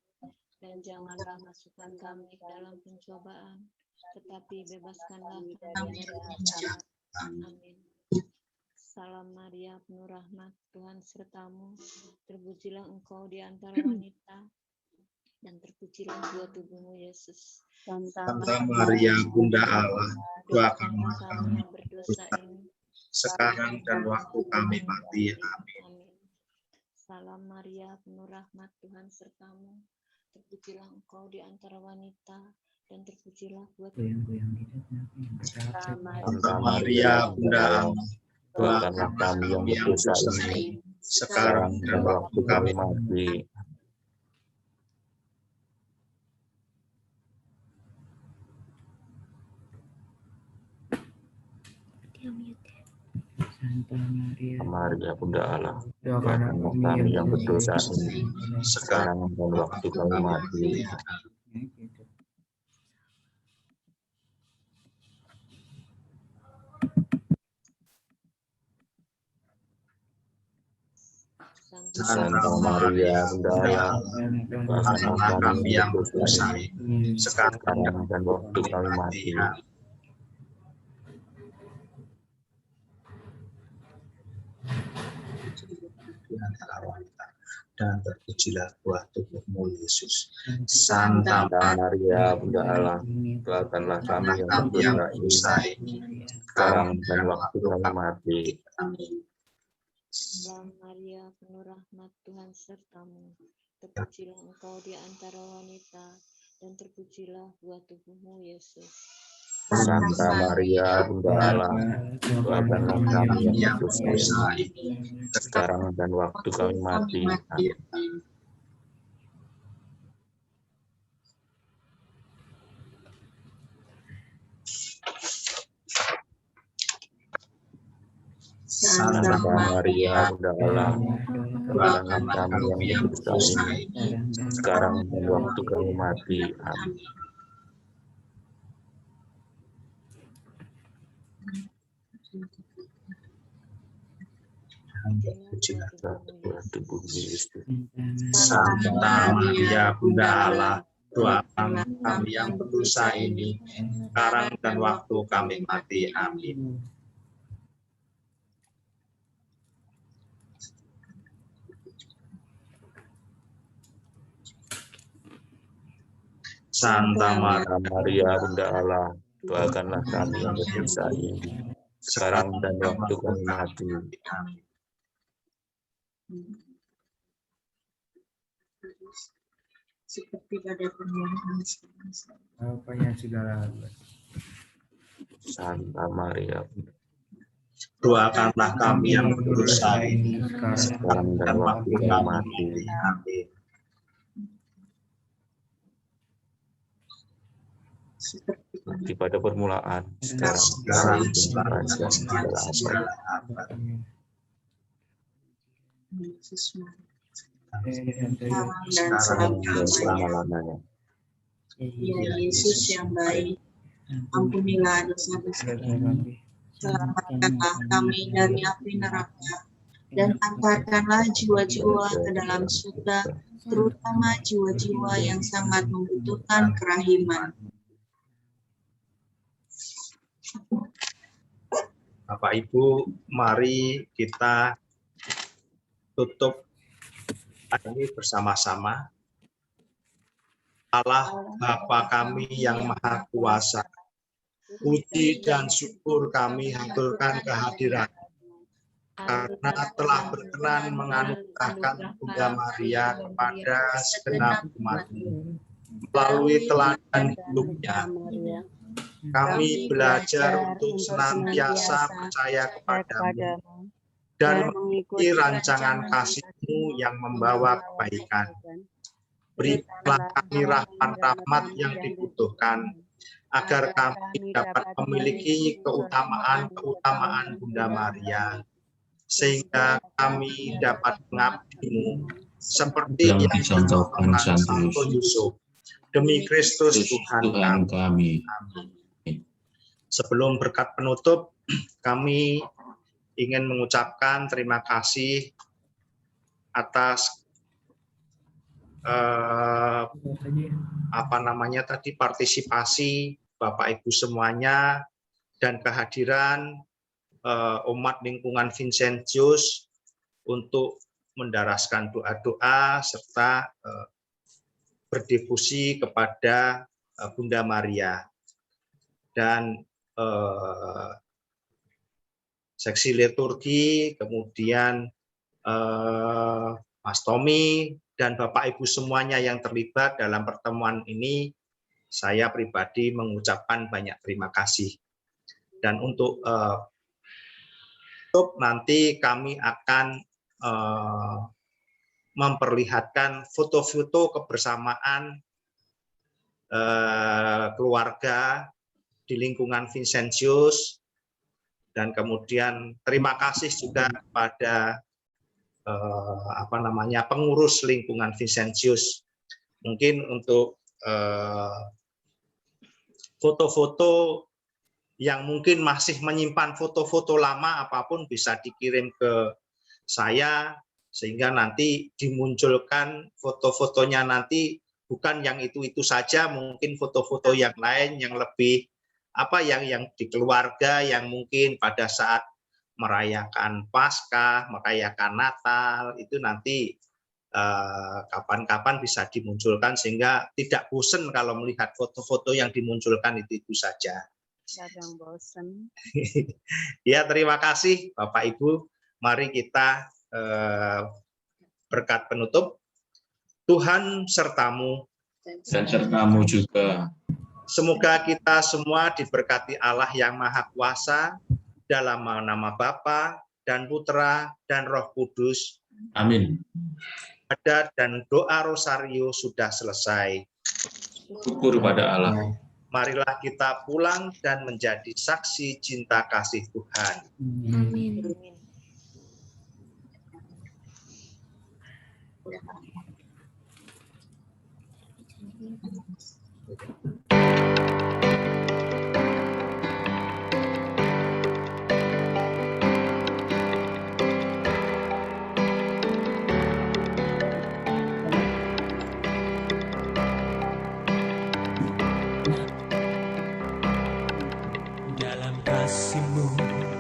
Dan janganlah masukkan kami ke dalam pencobaan, tetapi bebaskanlah kami dari jahat. Amin. Salam Maria, penuh rahmat, Tuhan sertamu. Terpujilah engkau di antara wanita, dan terpujilah buah tubuhmu, Yesus. Santa Maria, Bunda Allah, doakanlah kami yang berdosa ini, sekarang dan waktu kami mati. Amin. Salam Maria, penuh rahmat, Tuhan sertamu. Terpujilah engkau di antara wanita, dan terpujilah buah tubuhmu. Santa Maria, Bunda Allah, doakanlah kami yang berdosa ini, sekarang dan waktu kami mati. Santa Maria, Bunda Allah, doakanlah kami yang berdosa ini, sekarang dan waktu kami mati. Santa Maria, Bunda Allah, doakanlah kami yang berdosa ini, sekarang dan waktu kami mati. Di antara wanita, dan terpujilah buah tubuhmu Yesus. Santa Maria, Bunda Allah, doakanlah kami yang berdosa ini, sekarang dan waktu kami mati. Amin. Salam Maria, penuh rahmat, Tuhan sertamu. Terpujilah engkau di antara wanita, dan terpujilah buah tubuhmu Yesus. Santa Maria, Bunda Allah, doakanlah kami yang berdosa ini, sekarang dan waktu kami mati. Amin. Santa Maria, Bunda Allah, doakanlah kami yang berdosa ini, sekarang dan waktu kami mati. Amin. Santa Maria, Bunda Allah, doakanlah kami yang berdosa ini, sekarang dan waktu kami mati. Amin. Santa Maria, Bunda Allah, doakanlah kami yang berdosa ini, sekarang dan waktu kami mati. Seperti pada permulaan Apa yang segala Santa Maria, doakanlah kami yang berdosa ini, sekarang dan waktu kami mati. Amin. Seperti pada permulaan, sekarang segala abad. Sekarang dan selama-lamanya. Ya Yesus yang baik, ampunilah dosa-dosa kami, selamatkanlah kami dari api neraka, dan antarkanlah jiwa-jiwa ke dalam surga, terutama jiwa-jiwa yang sangat membutuhkan kerahiman. Bapak Ibu, mari kita tutup ini bersama-sama. Allah Bapa kami yang Maha Kuasa, puji dan syukur kami haturkan kehadiran karena telah berkenan menganugerahkan Bunda Maria kepada segenap umat melalui teladan hidupnya. Kami belajar untuk senantiasa percaya kepadamu dan mengikuti rancangan kasih-Mu yang membawa kebaikan. Berikanlah kami rahmat-rahmat yang dibutuhkan, agar kami dapat memiliki keutamaan-keutamaan Bunda Maria, sehingga kami dapat mengabdi-Mu seperti yang dicontohkan Santo Yusuf. Demi Kristus Tuhan kami. Sebelum berkat penutup, kami ingin mengucapkan terima kasih atas partisipasi Bapak Ibu semuanya dan kehadiran umat lingkungan Vincentius untuk mendaraskan doa-doa serta berdifusi kepada Bunda Maria. Dan seksi liturgi, kemudian Mas Tommy, dan Bapak Ibu semuanya yang terlibat dalam pertemuan ini, saya pribadi mengucapkan banyak terima kasih. Dan untuk nanti kami akan memperlihatkan foto-foto kebersamaan keluarga di lingkungan Vincentius, dan kemudian terima kasih juga kepada pengurus lingkungan Vincentius. Mungkin untuk foto-foto yang mungkin masih menyimpan foto-foto lama apapun bisa dikirim ke saya, sehingga nanti dimunculkan foto-fotonya nanti bukan yang itu-itu saja, mungkin foto-foto yang lain yang lebih yang di keluarga, yang mungkin pada saat merayakan Paskah, merayakan Natal, itu nanti kapan-kapan bisa dimunculkan sehingga tidak bosan kalau melihat foto-foto yang dimunculkan itu saja. Kadang bosan. Ya, terima kasih Bapak Ibu. Mari kita berkat penutup. Tuhan sertamu dan sertamu juga. Semoga kita semua diberkati Allah yang Maha Kuasa dalam nama Bapa dan Putra dan Roh Kudus. Amin. Dan doa rosario sudah selesai. Syukur pada Allah. Marilah kita pulang dan menjadi saksi cinta kasih Tuhan. Amin. Dalam kasih-Mu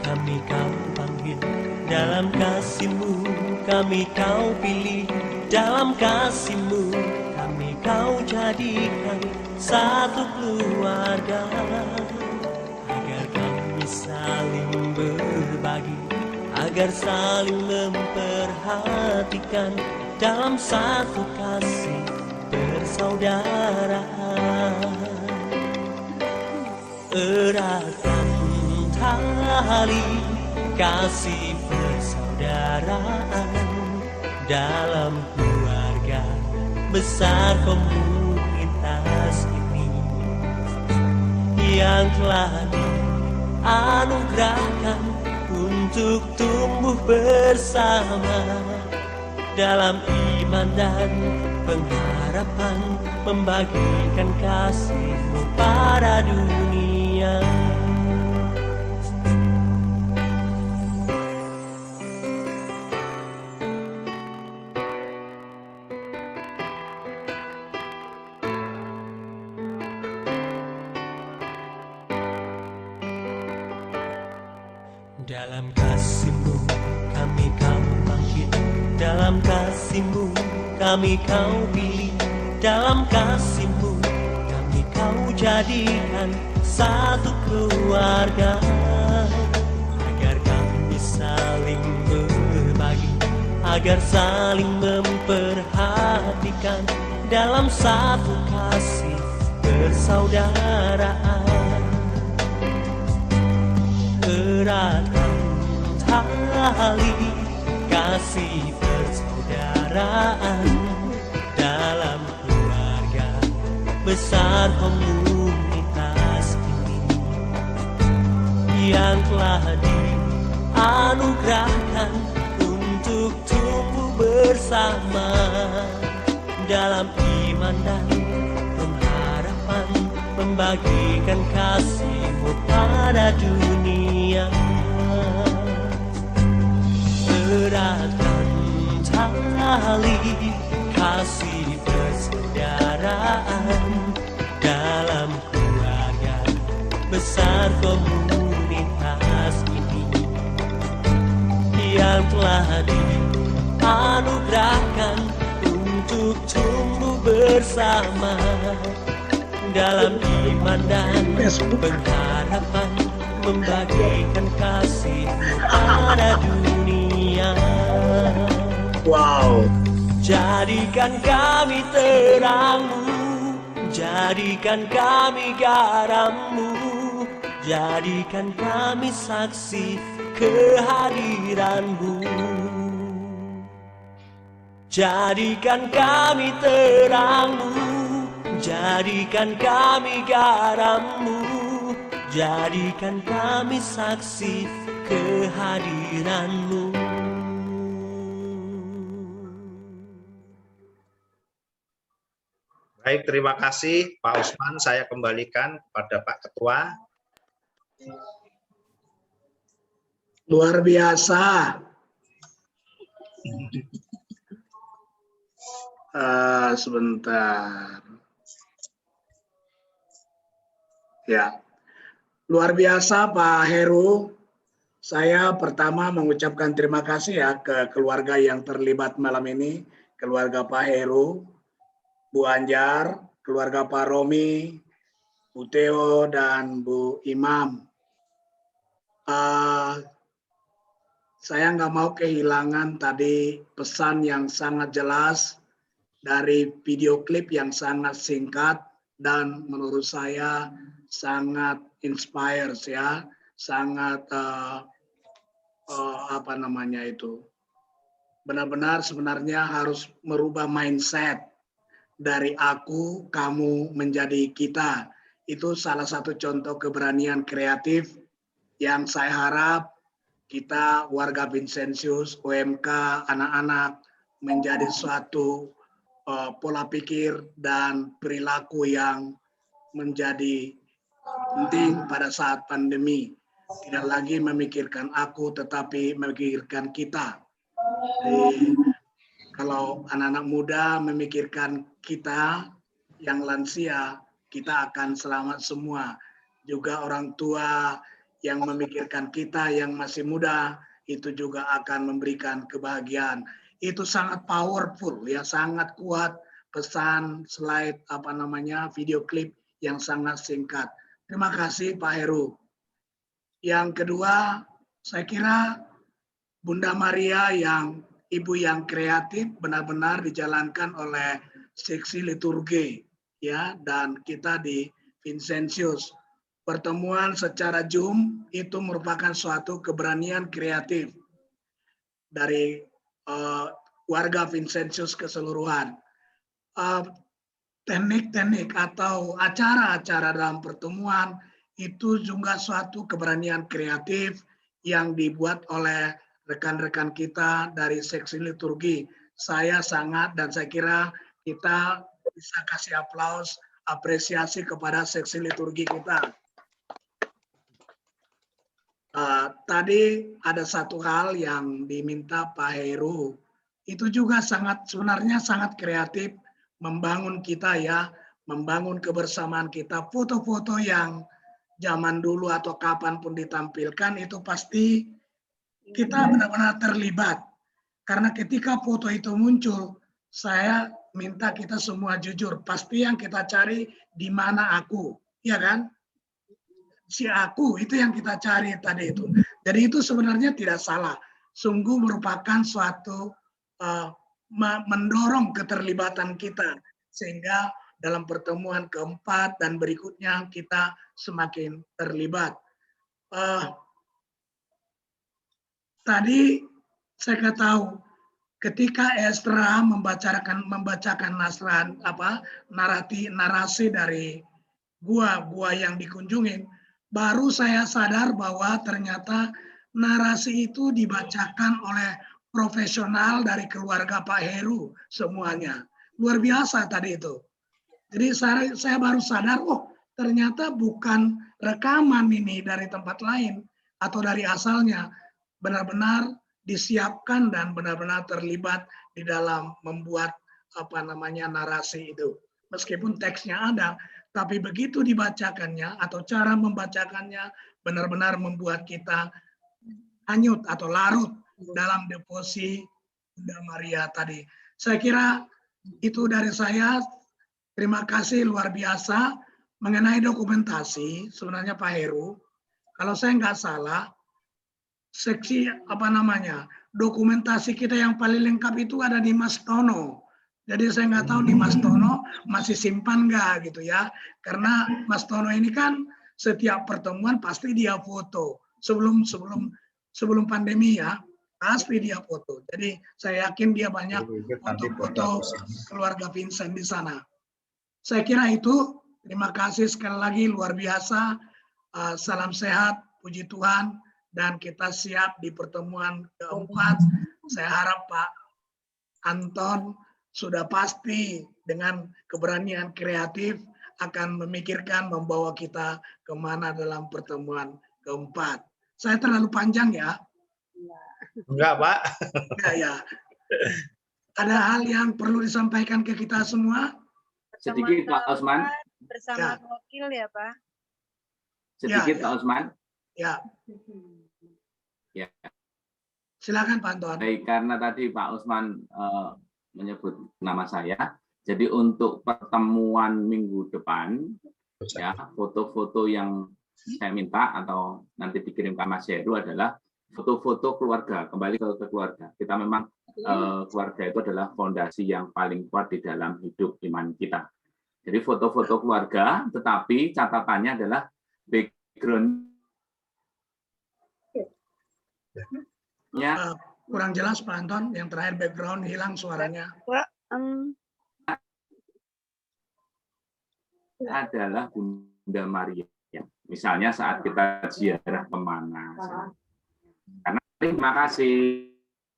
kami Kau panggil, dalam kasih-Mu kami Kau pilih, dalam kasih-Mu kami Kau jadikan satu keluarga, agar kami saling berbagi, agar saling memperhatikan dalam satu kasih persaudaraan. Eratkan tali kasih persaudaraan dalam keluarga besar komunitas ini yang telah dianugerahkan untuk tumbuh bersama dalam iman dan pengharapan, membagikan kasih-Mu pada dunia. Dalam kasih-Mu kami Kau panggil, dalam kasih-Mu kami Kau pilih, dalam kasih-Mu kami Kau jadikan satu keluarga, agar kami saling berbagi, agar saling memperhatikan dalam satu kasih persaudaraan. Eratkan tali kasih persaudaraan dalam keluarga besar komunitas ini yang telah dianugerahkan untuk tumbuh bersama dalam iman dan pengharapan, membagikan kasih-Mu pada dunia. Eratkan tali kasih persaudaraan dalam keluarga besar komunitas ini yang telah dianugerahkan untuk tumbuh bersama dalam iman dan pengharapan, membagikan kasih-Mu pada dunia. Wow. Jadikan kami terang-Mu, jadikan kami garam-Mu, jadikan kami saksi kehadiran-Mu. Jadikan kami terang-Mu, jadikan kami garam-Mu, jadikan kami saksi kehadiran-Mu. Baik, terima kasih Pak Usman. Saya kembalikan kepada Pak Ketua. Luar biasa. Sebentar. Ya, luar biasa Pak Heru. Saya pertama mengucapkan terima kasih ya ke keluarga yang terlibat malam ini, keluarga Pak Heru, Bu Anjar, keluarga Pak Romi, Bu Theo, dan Bu Imam. Saya nggak mau kehilangan tadi pesan yang sangat jelas dari video klip yang sangat singkat dan menurut saya sangat inspired ya, sangat apa namanya itu, benar-benar sebenarnya harus merubah mindset dari aku, kamu menjadi kita. Itu salah satu contoh keberanian kreatif yang saya harap kita warga Vincentius, OMK, anak-anak menjadi suatu pola pikir dan perilaku yang menjadi penting pada saat pandemi. Tidak lagi memikirkan aku, tetapi memikirkan kita. Jadi, kalau anak-anak muda memikirkan kita yang lansia, kita akan selamat semua. Juga orang tua yang memikirkan kita yang masih muda, itu juga akan memberikan kebahagiaan. Itu sangat powerful ya, sangat kuat pesan slide apa namanya video klip yang sangat singkat. Terima kasih Pak Heru. Yang kedua, saya kira Bunda Maria yang ibu yang kreatif benar-benar dijalankan oleh seksi liturgi ya, dan kita di Vincentius. Pertemuan secara Zoom itu merupakan suatu keberanian kreatif dari warga Vincentius keseluruhan. Teknik-teknik atau acara-acara dalam pertemuan itu juga suatu keberanian kreatif yang dibuat oleh rekan-rekan kita dari seksi liturgi. Saya sangat dan saya kira kita bisa kasih aplaus, apresiasi kepada seksi liturgi kita. Tadi ada satu hal yang diminta Pak Heru, itu juga sebenarnya sangat kreatif membangun kita ya, membangun kebersamaan kita. Foto-foto yang zaman dulu atau kapanpun ditampilkan itu pasti kita benar-benar terlibat. Karena ketika foto itu muncul, saya minta kita semua jujur, pasti yang kita cari di mana aku, ya kan? Si aku itu yang kita cari tadi itu. Jadi itu sebenarnya tidak salah. Sungguh merupakan suatu mendorong keterlibatan kita sehingga dalam pertemuan keempat dan berikutnya kita semakin terlibat. Tadi saya tahu ketika Esra membacakan narasi dari gua yang dikunjungin, baru saya sadar bahwa ternyata narasi itu dibacakan oleh profesional dari keluarga Pak Heru semuanya. Luar biasa tadi itu. Jadi saya baru sadar, oh ternyata bukan rekaman ini dari tempat lain atau dari asalnya. Benar-benar disiapkan dan benar-benar terlibat di dalam membuat narasi itu. Meskipun teksnya ada, tapi begitu dibacakannya atau cara membacakannya benar-benar membuat kita hanyut atau larut dalam devosi Bunda Maria tadi. Saya kira itu dari saya. Terima kasih luar biasa. Mengenai dokumentasi, sebenarnya Pak Heru, kalau saya nggak salah, seksi dokumentasi kita yang paling lengkap itu ada di Mas Tono. Jadi saya nggak tahu di Mas Tono masih simpan nggak gitu ya. Karena Mas Tono ini kan setiap pertemuan pasti dia foto. Sebelum pandemi ya, pasti dia foto. Jadi saya yakin dia banyak foto-foto keluarga Vincent di sana. Saya kira itu. Terima kasih sekali lagi luar biasa. Salam sehat, puji Tuhan. Dan kita siap di pertemuan keempat. Saya harap Pak Anton sudah pasti dengan keberanian kreatif akan memikirkan membawa kita kemana dalam pertemuan keempat. Saya terlalu panjang ya? Enggak, Pak. Ya. Ada hal yang perlu disampaikan ke kita semua? Sedikit Pak Osman. Bersama wakil ya Pak? Sedikit Pak Osman. Ya. Ya. Silakan Pak Anton. Baik, karena tadi Pak Osman menyebut nama saya. Jadi untuk pertemuan minggu depan, ya foto-foto yang saya minta atau nanti dikirim ke Mas Heru adalah foto-foto keluarga, kembali ke keluarga. Kita memang keluarga itu adalah fondasi yang paling kuat di dalam hidup iman kita. Jadi foto-foto keluarga, tetapi catatannya adalah background. Ya. Kurang jelas Pak Anton, yang terakhir background hilang suaranya. Adalah Bunda Maria. Misalnya saat kita ziarah pemanasan. Karena terima kasih.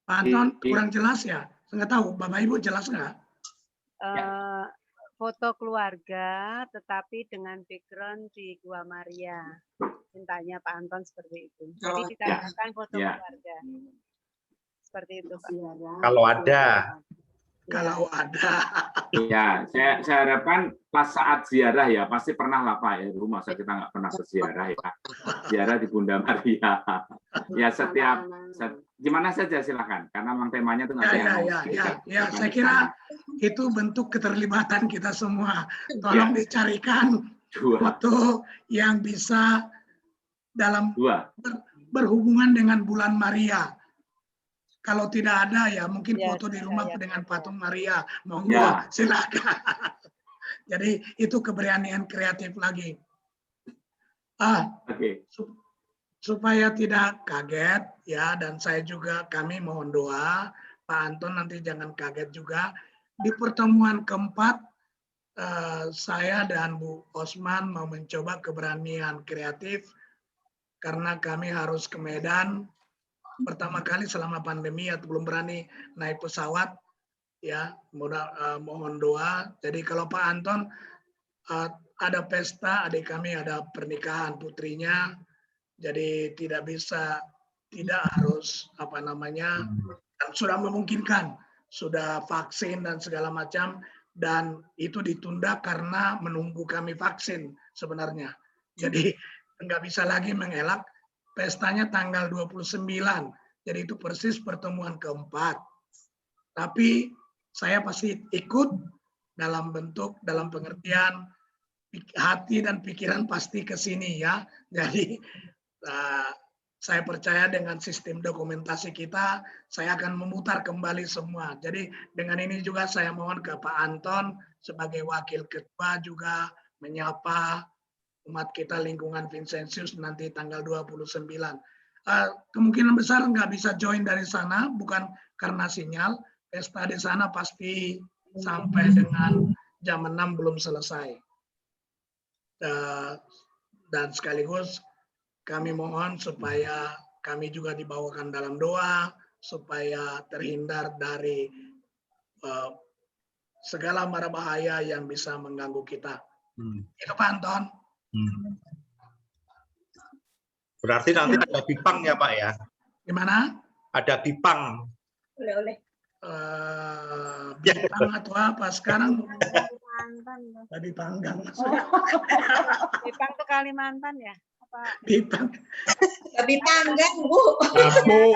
Pak Anton kurang jelas ya? Nggak tahu, Bapak Ibu jelas nggak? Foto keluarga, tetapi dengan background di Gua Maria. Mintanya Pak Anton seperti itu. Jadi ditambahkan foto keluarga. Seperti itu Pak. Kalau ada. Kalau ada. Ya, saya harapkan pas saat ziarah ya, pasti pernah lah Pak ya, masa kita nggak pernah berziarah ya. Ziarah di Bunda Maria. Ya setiap gimana saja silakan, karena memang temanya itu Ya, saya kira itu bentuk keterlibatan kita semua. Tolong dicarikan foto yang bisa dalam berhubungan dengan bulan Maria. Kalau tidak ada ya mungkin foto di rumah dengan patung Maria, monggo silakan. Jadi itu keberanian kreatif lagi. Supaya tidak kaget ya, dan saya juga kami mohon doa Pak Anton nanti jangan kaget juga di pertemuan keempat. Saya dan Bu Osman mau mencoba keberanian kreatif karena kami harus ke Medan. Pertama kali selama pandemi atau belum berani naik pesawat ya, mohon doa. Jadi kalau Pak Anton ada pesta, adik kami ada pernikahan putrinya, jadi tidak harus sudah memungkinkan, sudah vaksin dan segala macam, dan itu ditunda karena menunggu kami vaksin sebenarnya. Jadi nggak bisa lagi mengelak. Pestanya tanggal 29, jadi itu persis pertemuan keempat. Tapi saya pasti ikut dalam pengertian hati dan pikiran pasti ke sini ya. Jadi saya percaya dengan sistem dokumentasi kita, saya akan memutar kembali semua. Jadi dengan ini juga saya mohon ke Pak Anton sebagai wakil ketua juga menyapa umat kita lingkungan Vincentius nanti tanggal 29. Kemungkinan besar nggak bisa join dari sana, bukan karena sinyal. Pesta di sana pasti sampai dengan jam 6 belum selesai. Dan sekaligus kami mohon supaya kami juga dibawakan dalam doa, supaya terhindar dari segala mara bahaya yang bisa mengganggu kita. Itu Pak Anton. Berarti nanti ada bipang ya Pak ya? Gimana? Ada bipang. Oleh-oleh. Bipang atau apa sekarang? Tadi panggang. Bipang ke Kalimantan ya? Apa? Bipang. Lebih panggang Bu.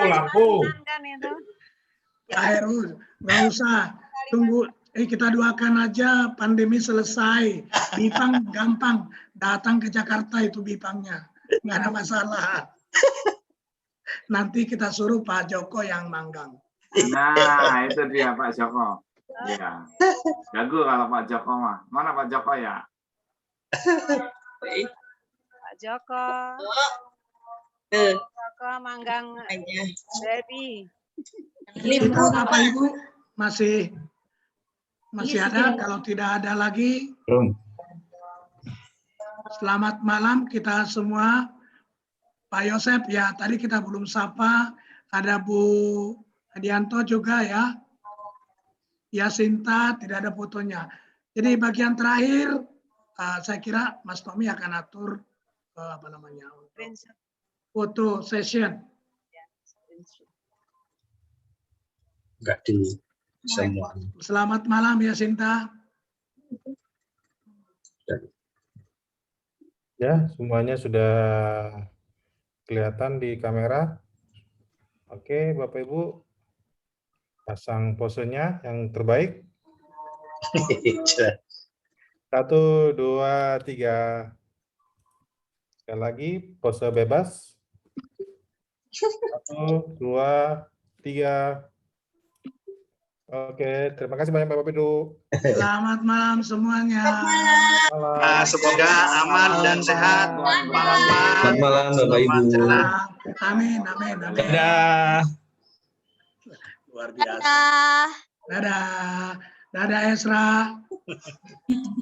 Lampu. Pak Heru, nggak usah. Tunggu. Kita doakan aja pandemi selesai. Bipang gampang. Datang ke Jakarta itu bipangnya. Nggak ada masalah. Nanti kita suruh Pak Joko yang manggang. Nah, itu dia Pak Joko. Ya. Jago kalau Pak Joko mah. Mana Pak Joko ya? Pak Joko. Joko manggang baby. Itu Bapak Ibu masih ada, kalau tidak ada lagi. Selamat malam kita semua. Pak Yosep ya, tadi kita belum sapa. Ada Bu Adianto juga ya. Ya Sinta, tidak ada fotonya. Jadi bagian terakhir, saya kira Mas Tommy akan atur foto session. Enggak di semua. Selamat malam ya Sinta. Ya, semuanya sudah kelihatan di kamera. Oke, Bapak Ibu. Pasang posenya yang terbaik. 1, 2, 3. Sekali lagi, pose bebas. 1, 2, 3. Oke, terima kasih banyak Bapak Ibu. Selamat malam semuanya. Nah, semoga aman dan sehat. Selamat malam Bapak Ibu. Amin, amin, amin. Dadah. Luar biasa. Dadah. Dadah Esra.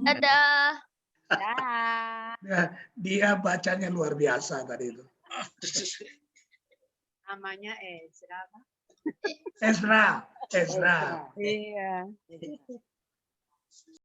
Dadah. Dia bacanya luar biasa tadi itu. Namanya Ezra. Esra. Iya.